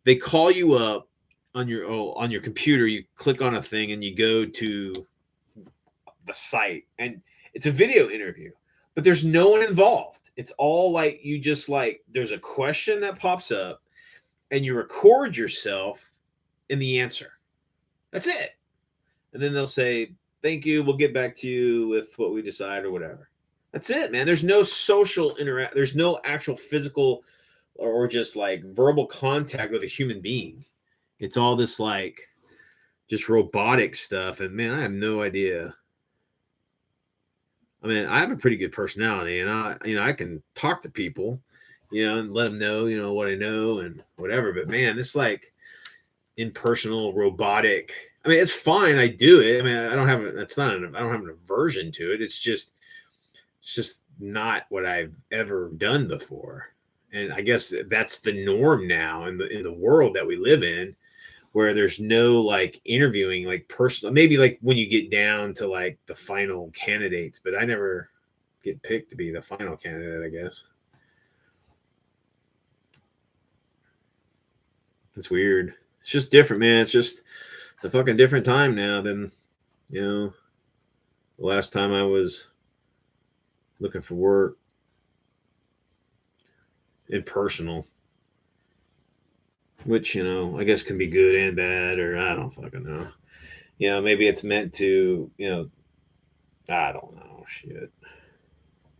they call you up on your computer. You click on a thing and you go to the site, and it's a video interview, but there's no one involved. It's all like you just like there's a question that pops up, and you record yourself in the answer. That's it, and then they'll say thank you. We'll get back to you with what we decide or whatever. That's it, man. There's no social interact. There's no actual physical or just like verbal contact with a human being. It's all this like just robotic stuff. And man, I have no idea. I mean, I have a pretty good personality, and I can talk to people, and let them know, what I know and whatever. But man, this like impersonal, robotic. I mean, it's fine. I do it. I mean, I don't have. I don't have an aversion to it. It's just not what I've ever done before. And I guess that's the norm now in the world that we live in, where there's no like interviewing, like personal, maybe like when you get down to like the final candidates, but I never get picked to be the final candidate, I guess. It's weird. It's just different, man. It's a fucking different time now than, the last time I was looking for work in personal, which I guess can be good and bad, or I don't fucking know. Maybe it's meant to, I don't know. Shit,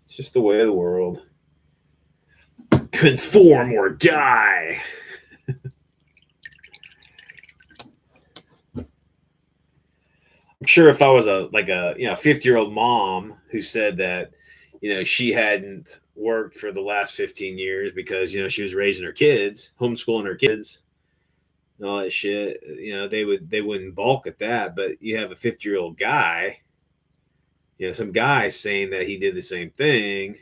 it's just the way of the world. Conform or die. I'm sure if I was a 50-year-old mom who said that she hadn't worked for the last 15 years because she was raising her kids, homeschooling her kids, and all that shit. They wouldn't balk at that, but you have a 50-year-old guy, some guy saying that he did the same thing.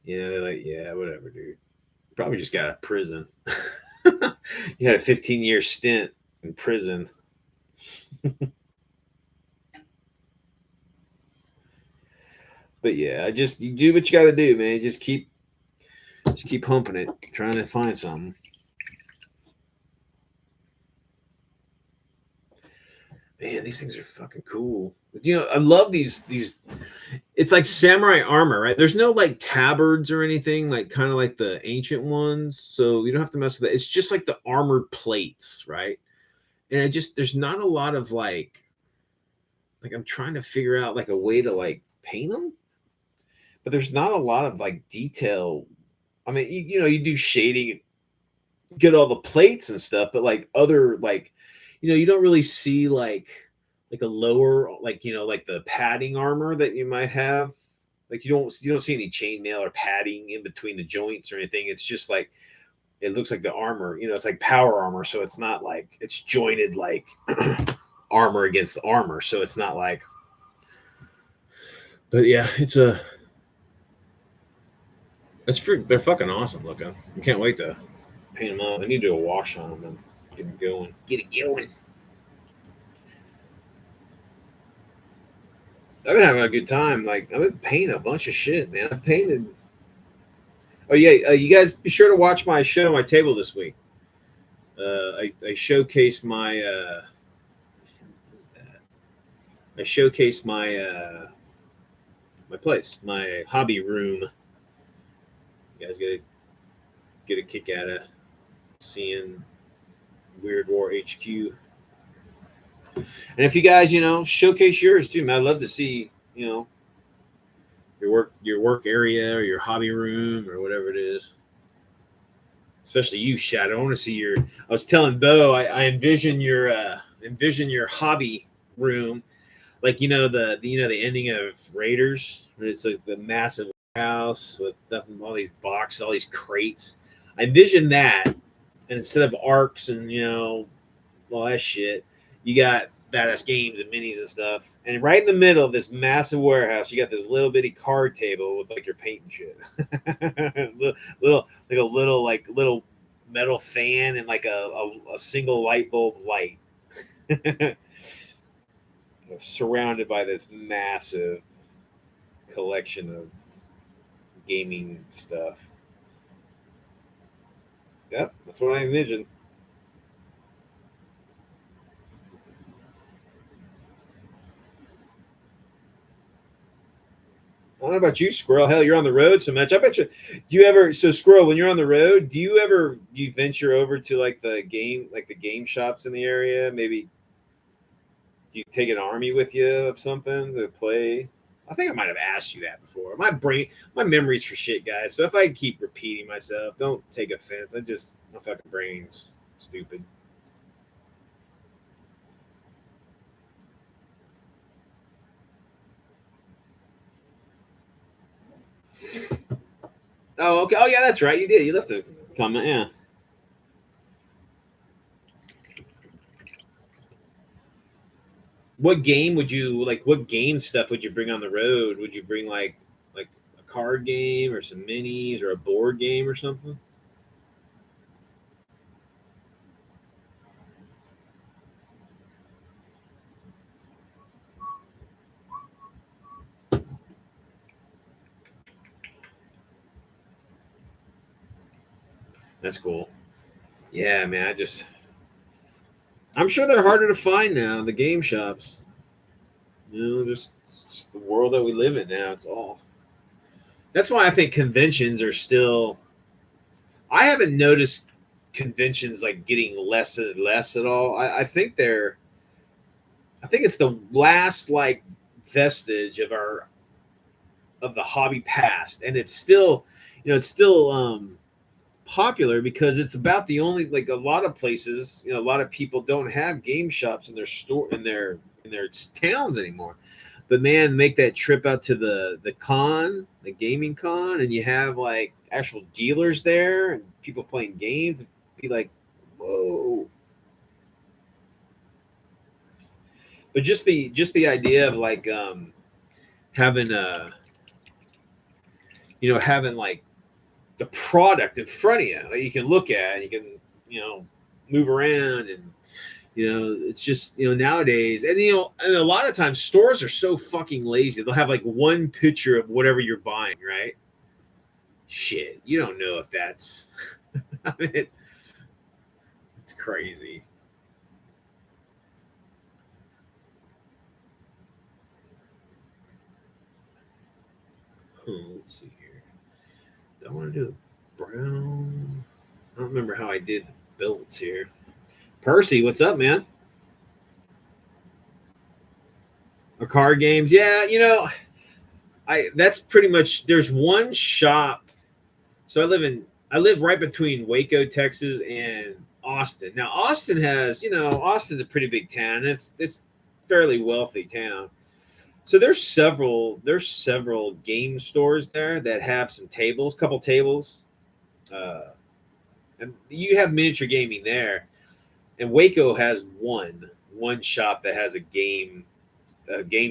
They're like, yeah, whatever, dude. Probably just got out of prison. You had a 15-year stint in prison. But yeah, you do what you got to do, man. Just keep humping it, trying to find something. Man, these things are fucking cool. I love these. It's like samurai armor, right? There's no like tabards or anything, like kind of like the ancient ones. So you don't have to mess with it. It's just like the armored plates, right? And there's not a lot of like I'm trying to figure out like a way to like paint them, but there's not a lot of like detail. I mean, you do shading, get all the plates and stuff, but like other like, you don't really see like a lower like the padding armor that you might have. Like you don't see any chainmail or padding in between the joints or anything. It's just like it looks like the armor. It's like power armor, so it's not like it's jointed like armor against armor. So it's not like. But yeah, they're fucking awesome looking. I can't wait to paint them up. I need to do a wash on them and get it going. Get it going. I've been having a good time. Like I've been painting a bunch of shit, man. I painted. Oh yeah, you guys be sure to watch my shit on my table this week. I showcase my. What is that? I showcase my place, my hobby room. You guys get a kick out of seeing Weird War HQ. And if you guys, showcase yours too, man. I'd love to see, your work area or your hobby room or whatever it is. Especially you, Shadow. I want to see your. I was telling Bo, I envision your hobby room, like the ending of Raiders. Where it's like the massive house with nothing, all these boxes, all these crates. I envision that, and instead of arcs and all that shit, you got badass games and minis and stuff. And right in the middle of this massive warehouse, you got this little bitty card table with like your paint and shit. little like a little metal fan and like a single light bulb light. Surrounded by this massive collection of gaming stuff. Yep, that's what I envisioned. I don't know about you, Squirrel. Hell, you're on the road so much. I bet you. Do you ever? So, Squirrel, when you're on the road, do you venture over to like the game shops in the area? Maybe do you take an army with you of something to play? I think I might have asked you that before. My memories for shit, guys. So if I keep repeating myself, don't take offense. My fucking brain's stupid. Oh, okay. Oh, yeah, that's right. You did. You left a comment. Yeah. What game would you like? What game stuff would you bring on the road? Would you bring like a card game or some minis or a board game or something? That's cool. Yeah, man. I'm sure they're harder to find now. The game shops. Just the world that we live in now. It's all. That's why I think conventions are still. I haven't noticed conventions like getting less and less at all. I think they're. I think it's the last like vestige of the hobby past, and it's still popular because it's about the only like a lot of places. A lot of people don't have game shops in their store in their towns anymore. But man, make that trip out to the gaming con, and you have like actual dealers there and people playing games. And be like, Whoa. But just the idea of like having having like the product in front of you that you can look at, you can move around, and it's just nowadays, and and a lot of times stores are so fucking lazy. They'll have like one picture of whatever you're buying, right? Shit, you don't know if that's I mean, it's crazy. Let's see here. Do I want to do brown? I don't remember how I did the belts here. Percy, what's up, man? Or card games? Yeah, I that's pretty much. There's one shop. So I live right between Waco, Texas, and Austin. Now Austin has Austin's a pretty big town. It's fairly wealthy town. So there's several game stores there that have some tables, couple tables, uh, and you have miniature gaming there. And Waco has one shop that has a game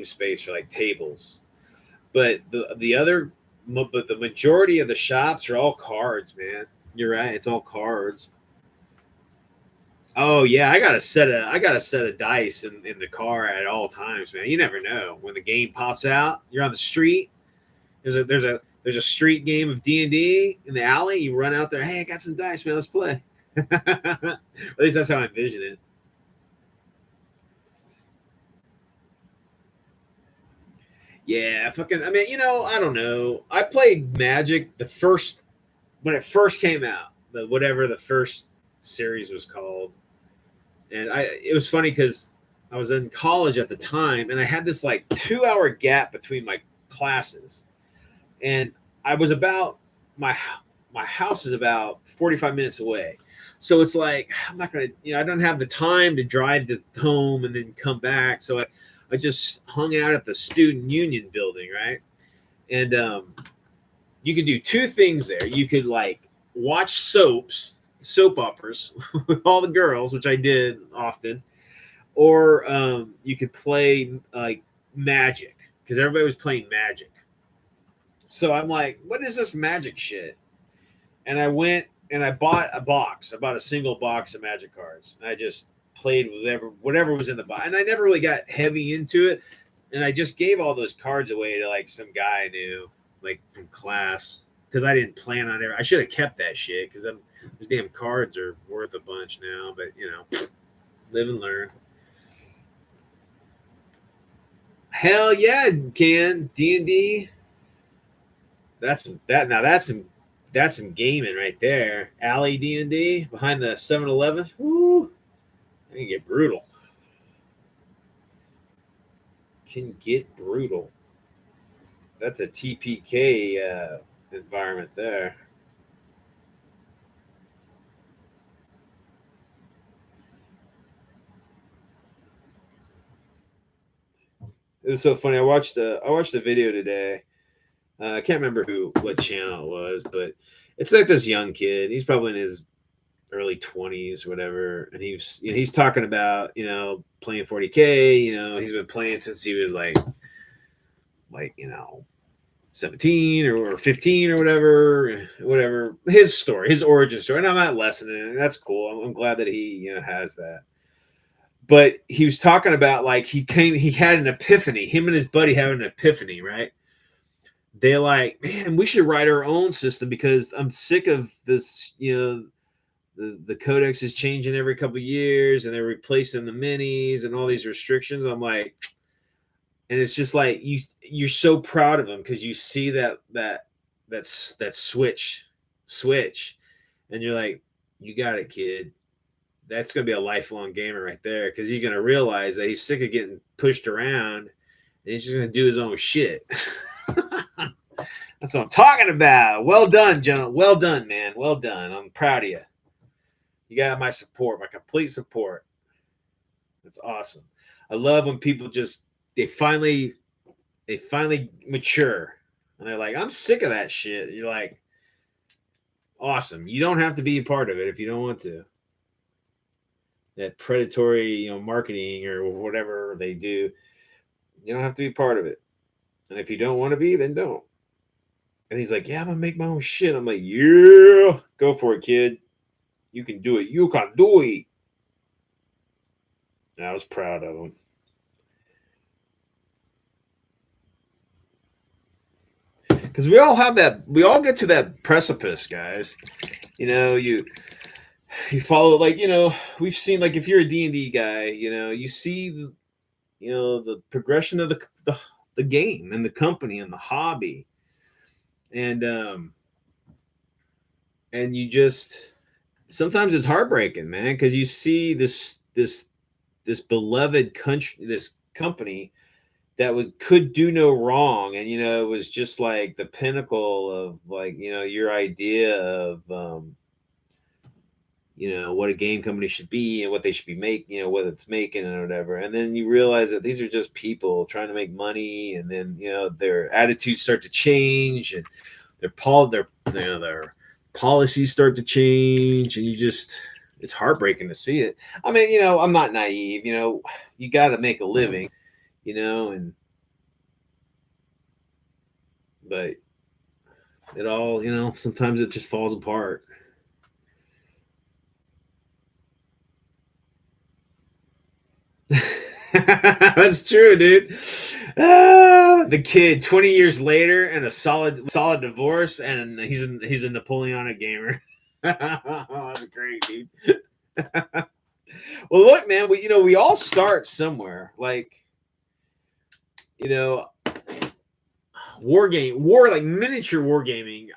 space for like tables. But the majority of the shops are all cards, man. You're right, it's all cards. Oh yeah, I got a set of dice in the car at all times, man. You never know when the game pops out. You're on the street. There's a street game of D&D in the alley. You run out there. Hey, I got some dice, man. Let's play. At least that's how I envision it. Yeah, fucking. I mean, I don't know. I played Magic the first when it first came out, the whatever the first series was called, and it was funny because I was in college at the time, and I had this like 2 hour gap between my classes, and I was about my my house is about 45 minutes away, so it's like I'm not gonna, I don't have the time to drive to home and then come back, so I just hung out at the student union building, right? And you could do two things there. You could like watch soap operas with all the girls, which I did often, or you could play like Magic because everybody was playing Magic. So I'm like, what is this Magic shit? And I went and I bought a box. I bought a single box of Magic cards. And I just played with whatever was in the box. And I never really got heavy into it. And I just gave all those cards away to like some guy I knew, like from class, because I didn't plan on it. I should have kept that shit because those damn cards are worth a bunch now. But live and learn. Hell yeah, can D&D. That's some gaming right there. Alley D&D behind the 7-Eleven. Woo, it can get brutal. Can get brutal. That's a TPK environment there. It was so funny. I watched a video today. I can't remember what channel it was, but it's like this young kid. He's probably in his early 20s, whatever, and he's talking about playing 40K. He's been playing since he was like 17 or 15 or whatever his story, his origin story. And I'm not lessening it. That's cool. I'm glad that he has that. But he was talking about like he had an epiphany. Him and his buddy had an epiphany, right? They're like, man, we should write our own system because I'm sick of this. The codex is changing every couple of years, and they're replacing the minis and all these restrictions. I'm like, and it's just like you're so proud of them because you see that switch, and you're like, you got it, kid. That's gonna be a lifelong gamer right there because he's gonna realize that he's sick of getting pushed around, and he's just gonna do his own shit. That's what I'm talking about. Well done, John. Well done, man. Well done. I'm proud of you. You got my support, my complete support. That's awesome. I love when people just they finally mature and they're like, I'm sick of that shit. You're like, awesome. You don't have to be a part of it if you don't want to. that predatory, marketing or whatever they do. You don't have to be part of it. And if you don't want to be, then don't. And he's like, yeah, I'm gonna make my own shit. I'm like, yeah, go for it, kid. You can do it. You can do it. And I was proud of him. Because we all have that. We all get to that precipice, guys. You follow, like, we've seen, like, if you're a D&D guy, you see the progression of the game and the company and the hobby, and you just, sometimes it's heartbreaking, man, because you see this beloved country, this company that could do no wrong, and it was just like the pinnacle of, like, your idea of what a game company should be and what they should be making, what it's making and whatever. And then you realize that these are just people trying to make money, and then their attitudes start to change, and their policies start to change, and it's heartbreaking to see it. I mean, I'm not naive. You got to make a living, and but it all, sometimes it just falls apart. That's true, dude. The kid 20 years later and a solid divorce, and he's a Napoleonic gamer. That's great, dude. Well, look, man, we all start somewhere. Like, you know, like miniature wargaming.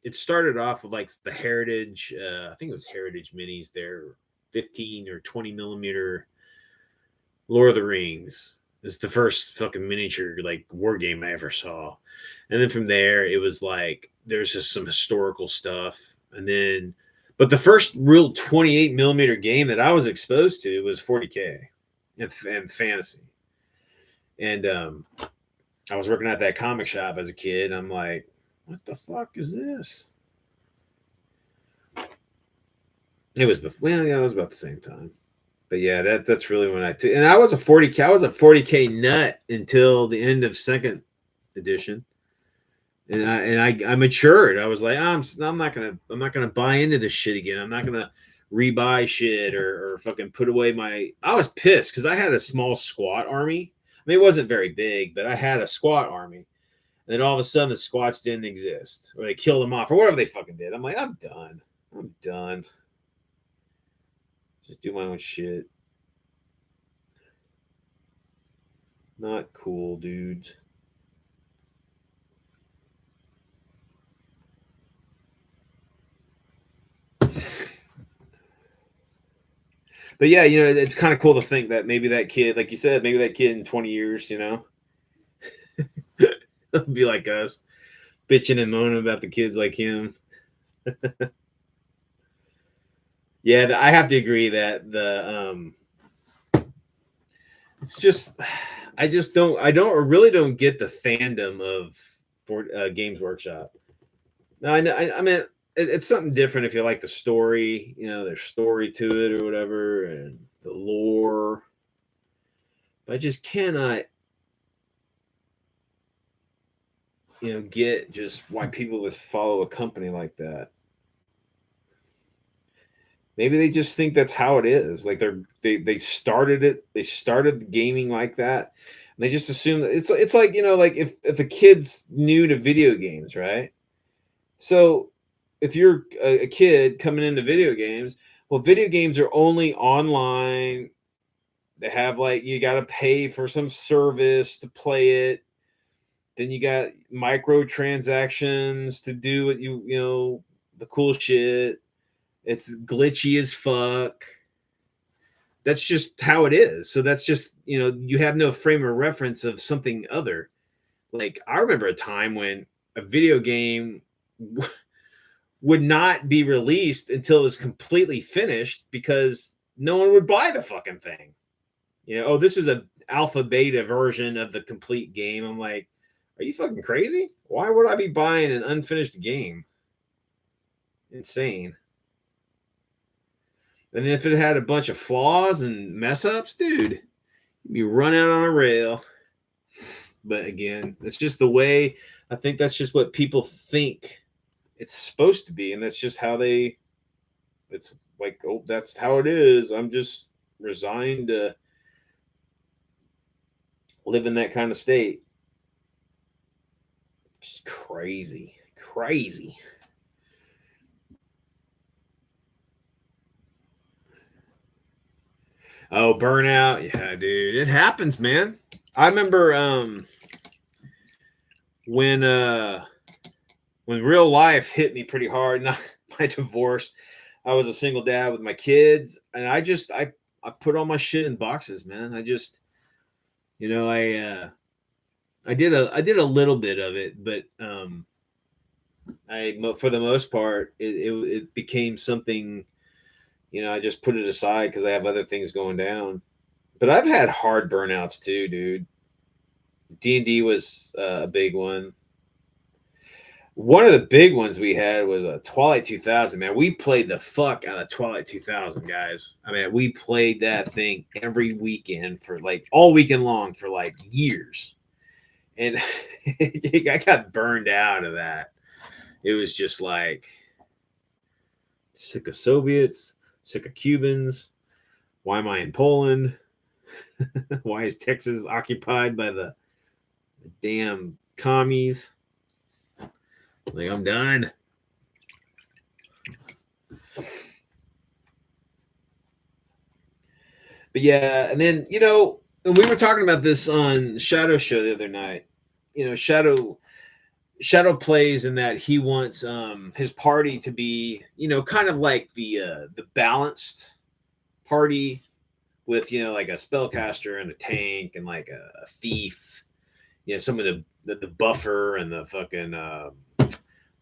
It started off with, like, the Heritage. I think it was Heritage minis. They're 15 or 20 millimeter Lord of the Rings. It's the first fucking miniature, like, war game I ever saw. And then from there, it was like there's just some historical stuff, and then, but the first real 28 millimeter game that I was exposed to was 40K and fantasy. And I was working at that comic shop as a kid. And I'm like, what the fuck is this? It was well, yeah, it was about the same time. But yeah, that's really when I took. And I was a 40K. I was a 40K nut until the end of second edition. And I matured. I was like, I'm not gonna buy into this shit again. I'm not gonna rebuy shit or fucking put away my. I was pissed because I had a small squat army. I mean, it wasn't very big, but I had a squat army. And then all of a sudden, the squats didn't exist, or they killed them off, or whatever they fucking did. I'm like, I'm done. I'm done. Just do my own shit. Not cool, dudes. But yeah, it's kind of cool to think that maybe that kid, like you said, maybe that kid in 20 years, he'll be like us, bitching and moaning about the kids like him. Yeah, I have to agree that it's just, I really don't get the fandom of for Games Workshop. No, I mean, it's something different if you like the story, there's story to it or whatever, and the lore. But I just cannot, get just why people would follow a company like that. Maybe they just think that's how it is. Like they started it. They started the gaming like that. And they just assume that it's like, like if a kid's new to video games, right? So if you're a kid coming into video games, well, video games are only online. They have, like, you got to pay for some service to play it. Then you got microtransactions to do what the cool shit. It's glitchy as fuck. That's just how it is. So that's just, you have no frame of reference of something other. Like, I remember a time when a video game would not be released until it was completely finished because no one would buy the fucking thing. Oh, this is a alpha beta version of the complete game. I'm like, are you fucking crazy? Why would I be buying an unfinished game? Insane. And if it had a bunch of flaws and mess ups, dude, you'd be run out on a rail. But again, it's just the way. I think that's just what people think it's supposed to be, and that's just how they. It's like, oh, that's how it is. I'm just resigned to live in that kind of state. It's crazy, crazy. Oh, burnout, yeah, dude, it happens, man. I remember when when real life hit me pretty hard. Not my divorce. I was a single dad with my kids, and I put all my shit in boxes, man. I just I did a little bit of it, but I for the most part it became something. I just put it aside because I have other things going down. But I've had hard burnouts too, dude. D&D was a big one. One of the big ones we had was a Twilight 2000. Man, we played the fuck out of Twilight 2000, guys. I mean, we played that thing every weekend for like all weekend long for like years, and I got burned out of that. It was just like sick of Soviets, sick of Cubans. Why am I in Poland? Why is Texas occupied by the damn commies? Like, I'm done. But yeah, and then and we were talking about this on Shadow Show the other night. Shadow plays in that he wants his party to be kind of like the balanced party with like a spellcaster and a tank and like a thief, some of the buffer and the fucking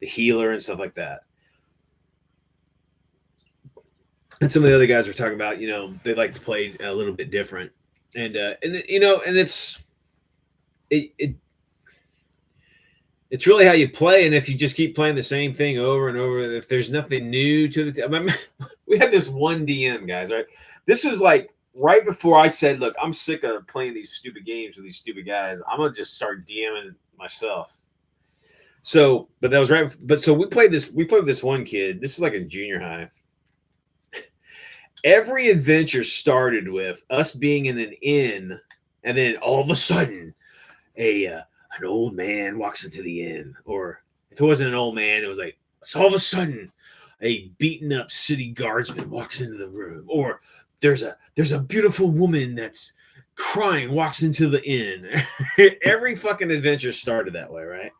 the healer and stuff like that. And some of the other guys were talking about, they like to play a little bit different, and it's really how you play. And if you just keep playing the same thing over and over, if there's nothing new to we had this one DM, guys, right? This was like right before I said, look, I'm sick of playing these stupid games with these stupid guys. I'm gonna just start DMing myself. So, but that was right. But so we played with this one kid. This was like in junior high. Every adventure started with us being in an inn, and then all of a sudden, an old man walks into the inn, or if it wasn't an old man, it was like, so all of a sudden, a beaten up city guardsman walks into the room, or there's a beautiful woman that's crying walks into the inn. Every fucking adventure started that way, right?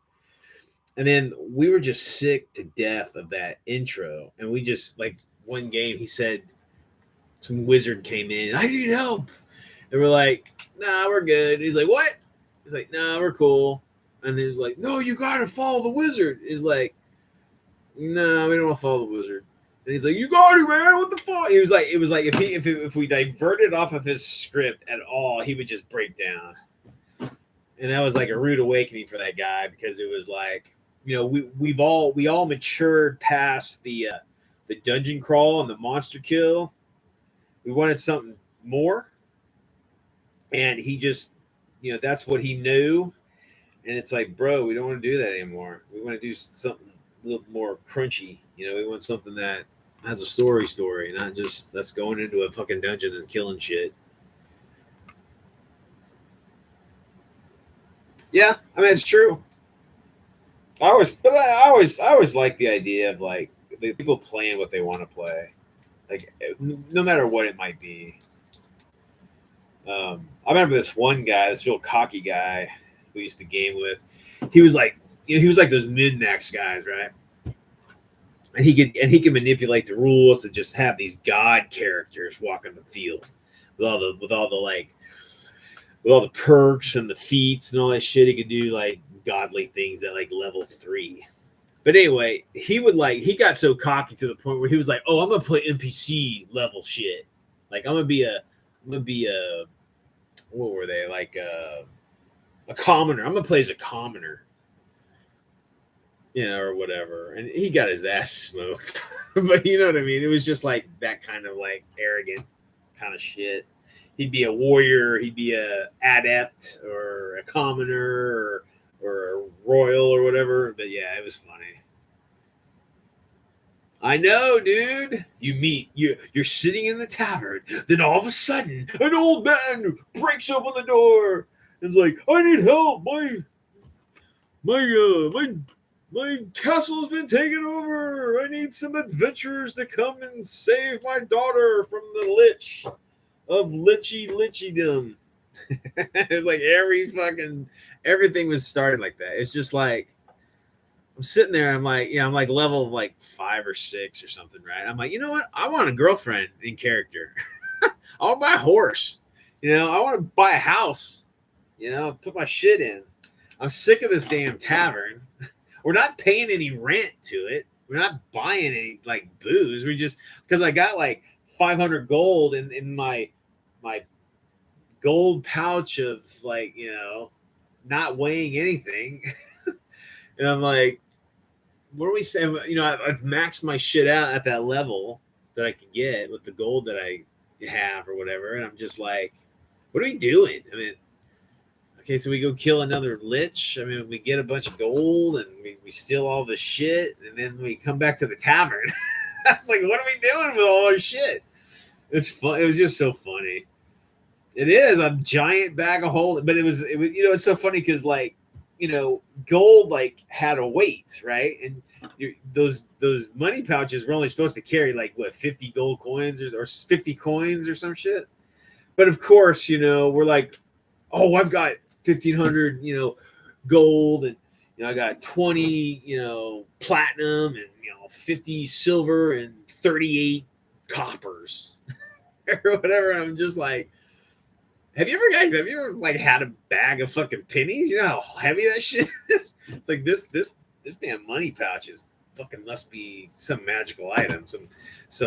And then we were just sick to death of that intro, and we just like one game he said some wizard came in, I need help, and we're like, nah, we're good. He's like, what? He's like, nah, we're cool. And he was like, no, you gotta follow the wizard. He's like, no, we don't want to follow the wizard. And he's like, you got it, man. What the fuck? He was like, it was like if we diverted off of his script at all, he would just break down. And that was like a rude awakening for that guy, because it was like, we all matured past the dungeon crawl and the monster kill. We wanted something more, and he just, that's what he knew. And it's like, bro, we don't want to do that anymore. We want to do something a little more crunchy. We want something that has a story, not just that's going into a fucking dungeon and killing shit. Yeah, I mean, it's true. I always like the idea of like the people playing what they want to play, like no matter what it might be. I remember this one guy, this real cocky guy who used to game with. He was like, he was like those mid max guys, right? And he could manipulate the rules to just have these god characters walking the field with all the like with all the perks and the feats and all that shit. He could do like godly things at like level 3. But anyway, he got so cocky to the point where he was like, "Oh, I'm gonna play NPC level shit. Like I'm gonna be a what were they like a commoner? I'm gonna play as a commoner." or whatever. And he got his ass smoked. But you know what I mean? It was just like that kind of like arrogant kind of shit. He'd be a warrior, he'd be a adept or a commoner or a royal or whatever. But yeah, it was funny. I know, dude. You're sitting in the tavern, then all of a sudden, an old man breaks open the door. It's like, I need help. My castle has been taken over. I need some adventurers to come and save my daughter from the lich of lichdom. It's like everything was started like that. It's just like I'm sitting there. I'm like, I'm like level of like 5 or 6 or something, right? I'm like, you know what? I want a girlfriend in character. I want to buy a horse. I want to buy a house. Put my shit in. I'm sick of this damn tavern. We're not paying any rent to it. We're not buying any like booze. We just because I got like 500 gold in my gold pouch of like not weighing anything. And I'm like, what are we saying? I've maxed my shit out at that level that I can get with the gold that I have or whatever. And I'm just like, what are we doing? I mean, okay, so we go kill another lich. I mean, we get a bunch of gold and we steal all the shit, and then we come back to the tavern. I was like, what are we doing with all our shit? It's fun. It was just so funny. It is a giant bag of gold, but it was it's so funny because like gold like had a weight, right? And those money pouches were only supposed to carry like what 50 gold coins or 50 coins or some shit. But of course, we're like, oh, I've got 1,500, gold, and I got 20, platinum, and 50 silver and 38 coppers or whatever. And I'm just like, have you ever like had a bag of fucking pennies? You know how heavy that shit is? It's like this damn money pouch is fucking must be some magical item, some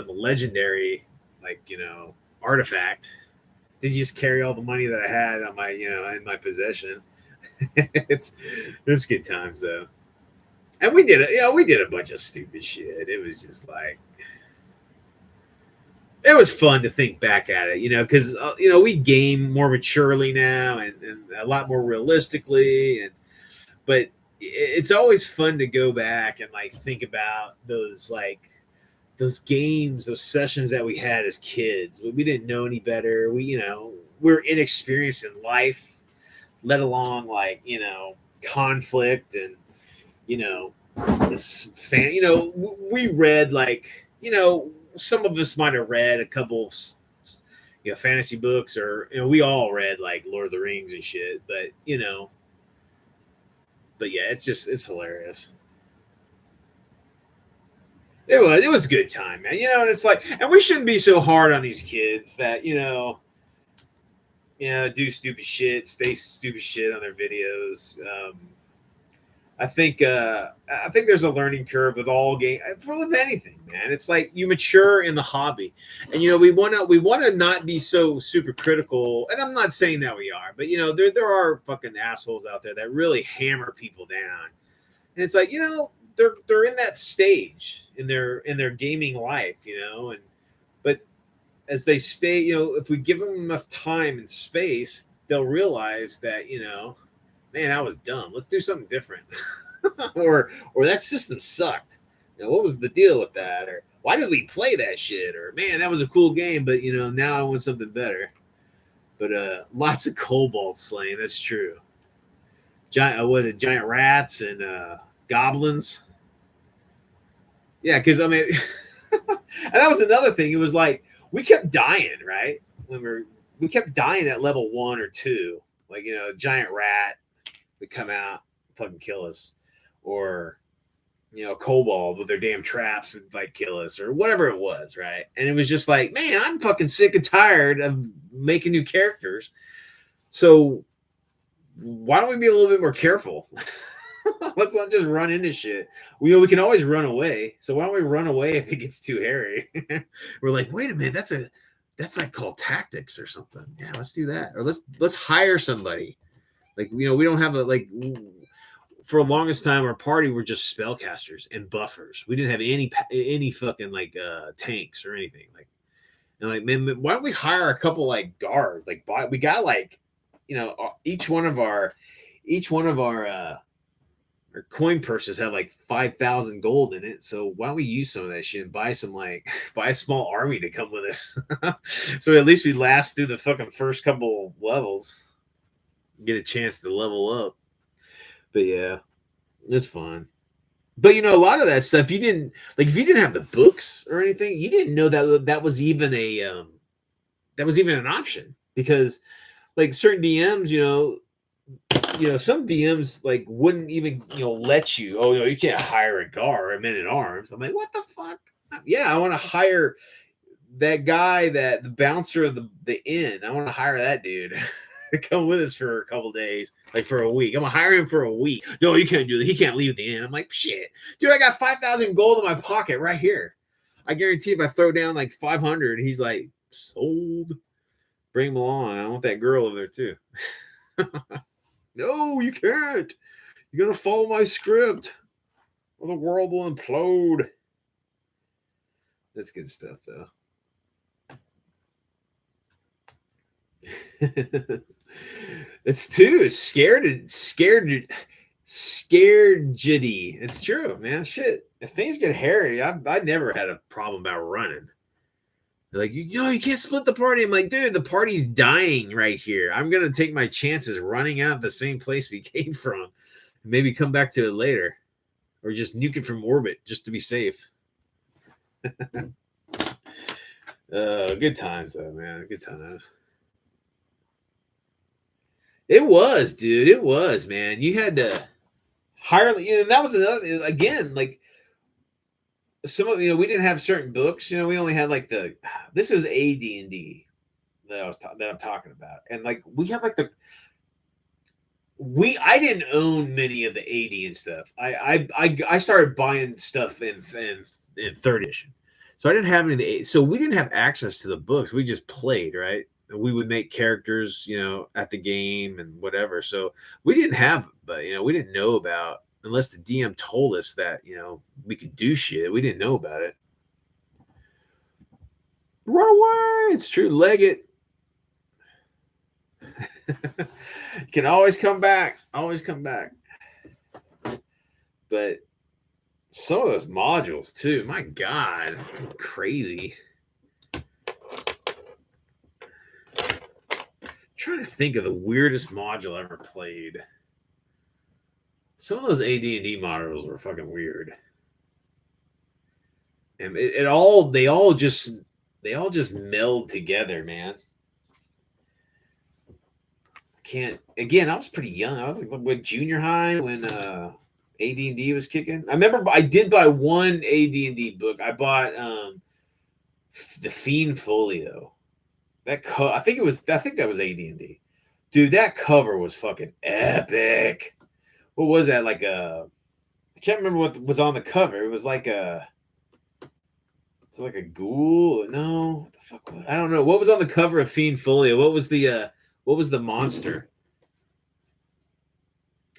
legendary like artifact. Did you just carry all the money that I had on my in my possession? it's good times though, and we did a bunch of stupid shit. It was just like it was fun to think back at it, because we game more maturely now and a lot more realistically, but it's always fun to go back and like think about those games, those sessions that we had as kids. We didn't know any better. We're inexperienced in life, let alone like conflict and this fan. We read like some of us might have read a couple of fantasy books, or we all read like Lord of the Rings and shit. But yeah, it's hilarious. It was a good time, man. And it's like, and we shouldn't be so hard on these kids that do stupid shit, say stupid shit on their videos. I think there's a learning curve with all game, with anything, man. It's like you mature in the hobby, and we want to not be so super critical. And I'm not saying that we are, but there are fucking assholes out there that really hammer people down, and it's like they're in that stage in their gaming life, and but as they stay, if we give them enough time and space, they'll realize that man, I was dumb. Let's do something different. or that system sucked. What was the deal with that? Or why did we play that shit? Or man, that was a cool game, but now I want something better. But lots of kobold slaying, that's true. Giant rats and goblins. Yeah, because I mean and that was another thing. It was like we kept dying, right? We kept dying at level 1 or 2. Like, a giant rat would come out, fucking kill us. Or, a kobold with their damn traps would like kill us, or whatever it was, right? And it was just like, man, I'm fucking sick and tired of making new characters. So why don't we be a little bit more careful? Let's not just run into shit. We can always run away. So why don't we run away if it gets too hairy? We're like, wait a minute, that's like called tactics or something. Yeah, let's do that. Or let's hire somebody. Like, we don't have for the longest time, our party were just spellcasters and buffers. We didn't have any fucking like tanks or anything. Like, and like, man, why don't we hire a couple like guards? Like, we got like, each one of our coin purses have like 5,000 gold in it. So why don't we use some of that shit and buy some buy a small army to come with us? So at least we last through the fucking first couple levels, get a chance to level up. But yeah, it's fun. But a lot of that stuff you didn't like if you didn't have the books or anything, you didn't know that was even an option because like certain DMs, some DMs like wouldn't even let you. Oh no, you can't hire a guard or a man at arms. I'm like, what the fuck? Yeah, I want to hire that guy, the bouncer of the inn. I want to hire that dude to come with us for a couple days, like for a week. I'm gonna hire him for a week. No, you can't do that. He can't leave the inn. I'm like, shit, dude. I got 5,000 gold in my pocket right here. I guarantee if I throw down like 500, he's like sold. Bring him along. I want that girl over there too. No, you can't. You're gonna follow my script, or the world will implode. That's good stuff, though. It's too scared. It's true, man. Shit. If things get hairy, I never had a problem about running. They're like, you can't split the party. I'm like, dude, the party's dying right here. I'm gonna take my chances running out of the same place we came from, and maybe come back to it later, or just nuke it from orbit just to be safe. Good times though, man. Good times. It was, dude. It was, man. You had to hire. And that was another again, like some of we didn't have certain books. We only had like this is AD&D that I'm talking about, and like we had like I didn't own many of the AD and stuff. I started buying stuff in third edition, so I didn't have any of the. So we didn't have access to the books. We just played, right? And we would make characters, at the game and whatever. So we didn't have, but we didn't know about unless the DM told us that we could do shit. We didn't know about it. Run away! It's true. Leg it. You can always come back. Always come back. But some of those modules too, my God, crazy. Trying to think of the weirdest module I ever played. Some of those AD&D modules were fucking weird. And they all just meld together, man. I was pretty young. I was like junior high when AD&D was kicking. I remember I did buy one AD&D book. I bought the Fiend Folio. I think that was AD&D. Dude, that cover was fucking epic. What was that? I can't remember what was on the cover. It was like a ghoul. No, what the fuck was, I don't know. What was on the cover of Fiend Folio? What was the monster?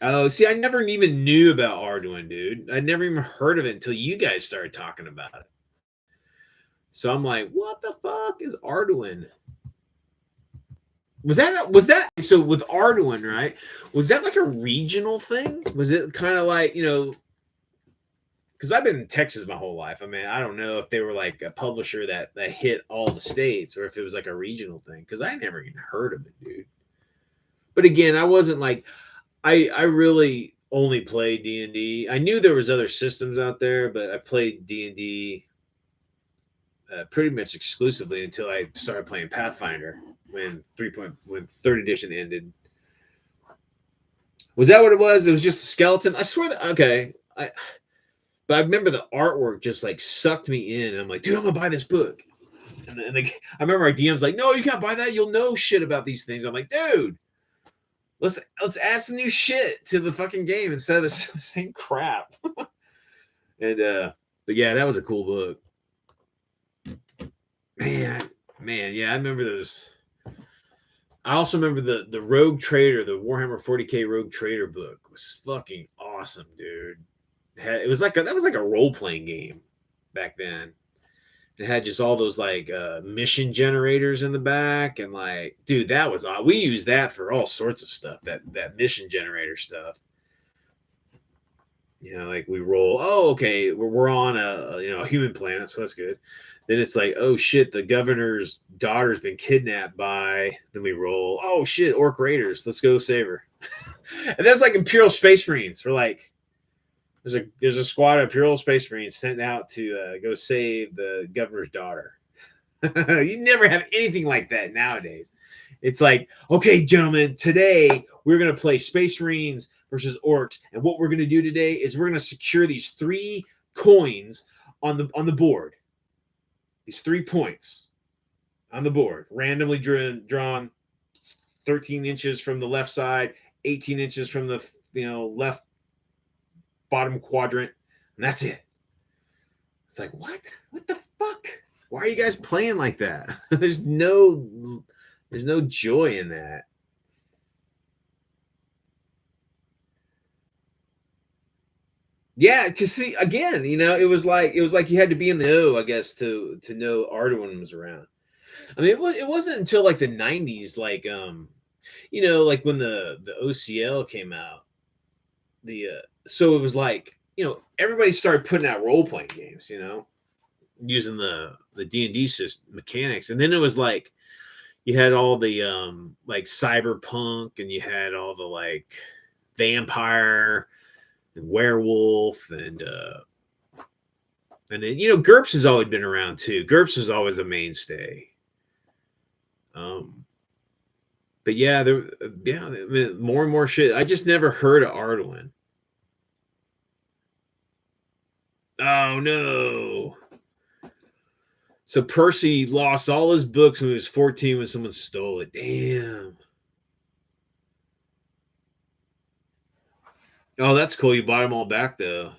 Oh, see, I never even knew about Arduin, dude. I never even heard of it until you guys started talking about it. So I'm like, what the fuck is Arduin? Was that so with Arduin, right? Was that like a regional thing? Was it kind of like, because I've been in Texas my whole life. I mean, I don't know if they were like a publisher that hit all the states or if it was like a regional thing, because I never even heard of it, dude. But again, I wasn't like, I really only played D&D. I knew there was other systems out there, but I played D&D pretty much exclusively until I started playing Pathfinder when third edition ended. Was that what it was? It was just a skeleton. I swear that okay. But I remember the artwork just like sucked me in. And I'm like, dude, I'm gonna buy this book. And I remember our DM's like, no, you can't buy that. You'll know shit about these things. I'm like, dude, let's add some new shit to the fucking game instead of the same crap. And but yeah, that was a cool book. Man, yeah, I remember those. I also remember the Rogue Trader, the Warhammer 40K Rogue Trader book was fucking awesome, dude. It was like that was like a role playing game back then. It had just all those like mission generators in the back, and like, dude, that was we used that for all sorts of stuff. That mission generator stuff. Like we roll. Oh, okay, we're on a human planet, so that's good. Then it's like, oh shit, the governor's daughter's been kidnapped by. Then we roll. Oh shit, orc raiders. Let's go save her. And that's like Imperial Space Marines. We're like, there's a squad of Imperial Space Marines sent out to go save the governor's daughter. You never have anything like that nowadays. It's like, okay, gentlemen, today we're gonna play Space Marines versus orcs, and what we're gonna do today is we're gonna secure these 3 coins on the board. These 3 points on the board, randomly drawn, 13 inches from the left side, 18 inches from the left bottom quadrant, and that's it. It's like, what? What the fuck? Why are you guys playing like that? There's no joy in that. Yeah, because see, again, it was like you had to be in the know, I guess, to know Arduin was around. I mean, it wasn't until like the 90s, like like when the OCL came out, so it was like, everybody started putting out role playing games, using the D&D system mechanics, and then it was like you had all the like cyberpunk, and you had all the like vampire and werewolf, and then GURPS has always been around too. GURPS was always a mainstay. But yeah, more and more shit. I just never heard of Arduin. Oh no. So Percy lost all his books when he was 14 when someone stole it. Damn. Oh, that's cool. You bought them all back though.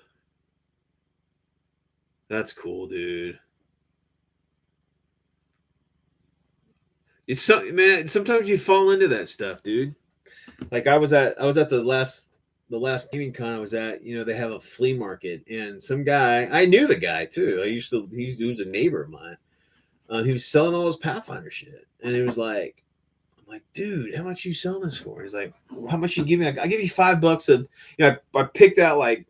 That's cool, dude. It's so, man, sometimes you fall into that stuff, dude. Like I was at the last gaming con I was at, they have a flea market, and some guy, I knew the guy too. He was a neighbor of mine. He was selling all his Pathfinder shit, and it was like, I'm like, dude, how much you selling this for? He's like, how much you give me? I give you $5 of, I picked out like,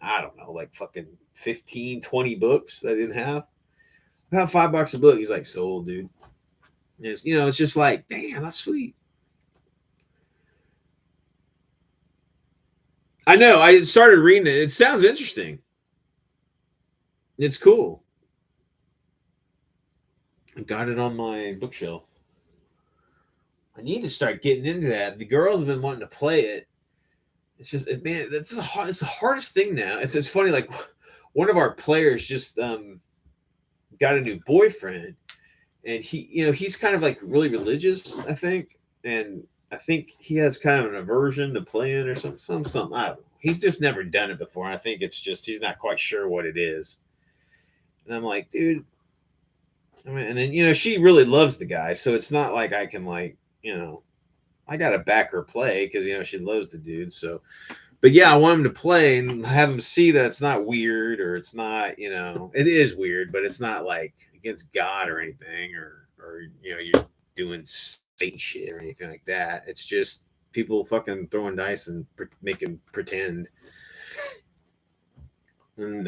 I don't know, like fucking 15, 20 books that I didn't have. About $5 a book. He's like, sold, dude. And it's just like, damn, that's sweet. I know. I started reading it. It sounds interesting. It's cool. I got it on my bookshelf. I need to start getting into that. The girls have been wanting to play it. It's just, man, it's the hardest thing now. It's funny. Like one of our players just got a new boyfriend, and he's kind of like really religious, I think, and I think he has kind of an aversion to playing or something. I don't know. He's just never done it before. And I think it's just he's not quite sure what it is. And I'm like, dude. I mean, and then she really loves the guy, so it's not like I can like I gotta back her play because she loves the dude. So, but yeah, I want him to play and have him see that it's not weird, or it's not it is weird, but it's not like against God or anything, or you're doing Satan shit or anything like that. It's just people fucking throwing dice and making pretend. And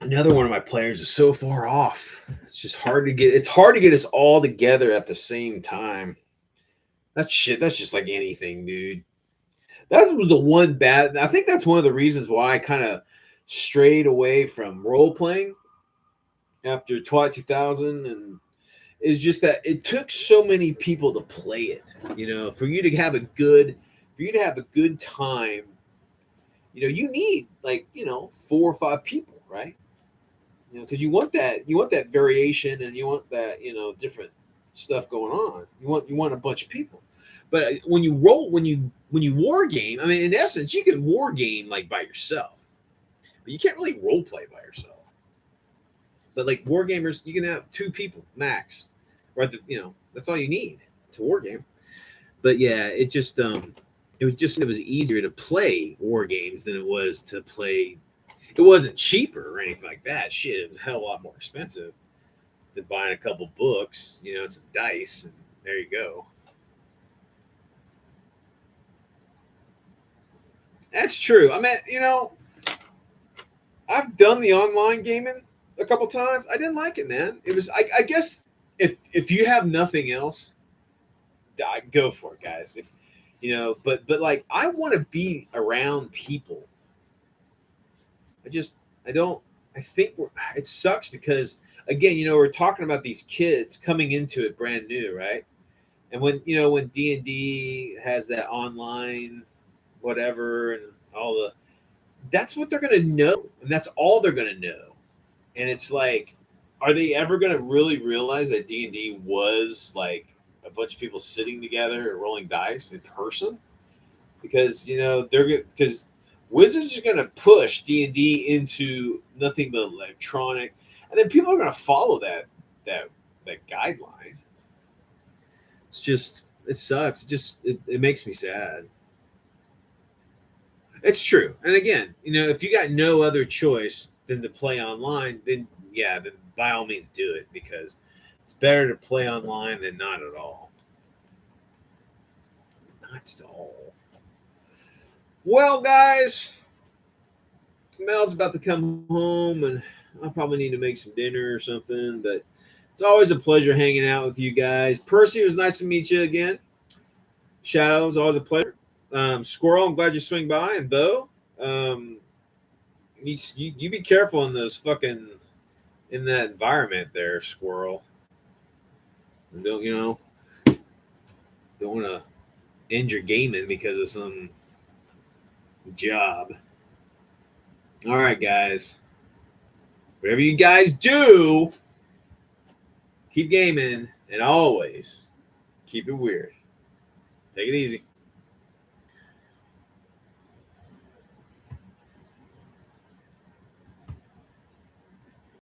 another one of my players is so far off. It's just hard to get. It's hard to get us all together at the same time. That's shit. That's just like anything, dude. That was the one bad. I think that's one of the reasons why I kind of strayed away from role playing after Twilight 2000, and it's just that it took so many people to play it. For you to have a good time. You need like 4 or 5 people, right? Because you want that variation, and you want that different stuff going on. You want a bunch of people. But when you war game, I mean, in essence, you can war game like by yourself, but you can't really role play by yourself. But like war gamers, you can have 2 people max, right? That's all you need to war game. But yeah, it just it was easier to play war games than it was to play. It wasn't cheaper or anything like that. Shit, it was a hell of a lot more expensive than buying a couple books. You know, it's dice, and there you go. That's true. I mean, you know, I've done the online gaming a couple times. I didn't like it, man. It was, I guess, if you have nothing else, go for it, guys. If you know, but like, I want to be around people. I just, I don't. I think it sucks because again, you know, we're talking about these kids coming into it brand new, right? And when you know when D&D has that online whatever and all the, that's what they're gonna know, and that's all they're gonna know. And it's like, are they ever gonna really realize that D&D was like a bunch of people sitting together and rolling dice in person? Because you know they're because Wizards are gonna push D&D into nothing but electronic, and then people are gonna follow that that guideline. It's just it sucks. It makes me sad. It's true. And again, you know, if you got no other choice than to play online, then yeah, then by all means do it because it's better to play online than not at all. Not at all. Well, guys, Mel's about to come home and I'll probably need to make some dinner or something, but it's always a pleasure hanging out with you guys. Percy, it was nice to meet you again. Shadow, it was always a pleasure. Squirrel, I'm glad you swing by, and Bo, um, you be careful in those fucking in that environment there, Squirrel. And don't you know? Don't want to end your gaming because of some job. All right, guys. Whatever you guys do, keep gaming and always keep it weird. Take it easy.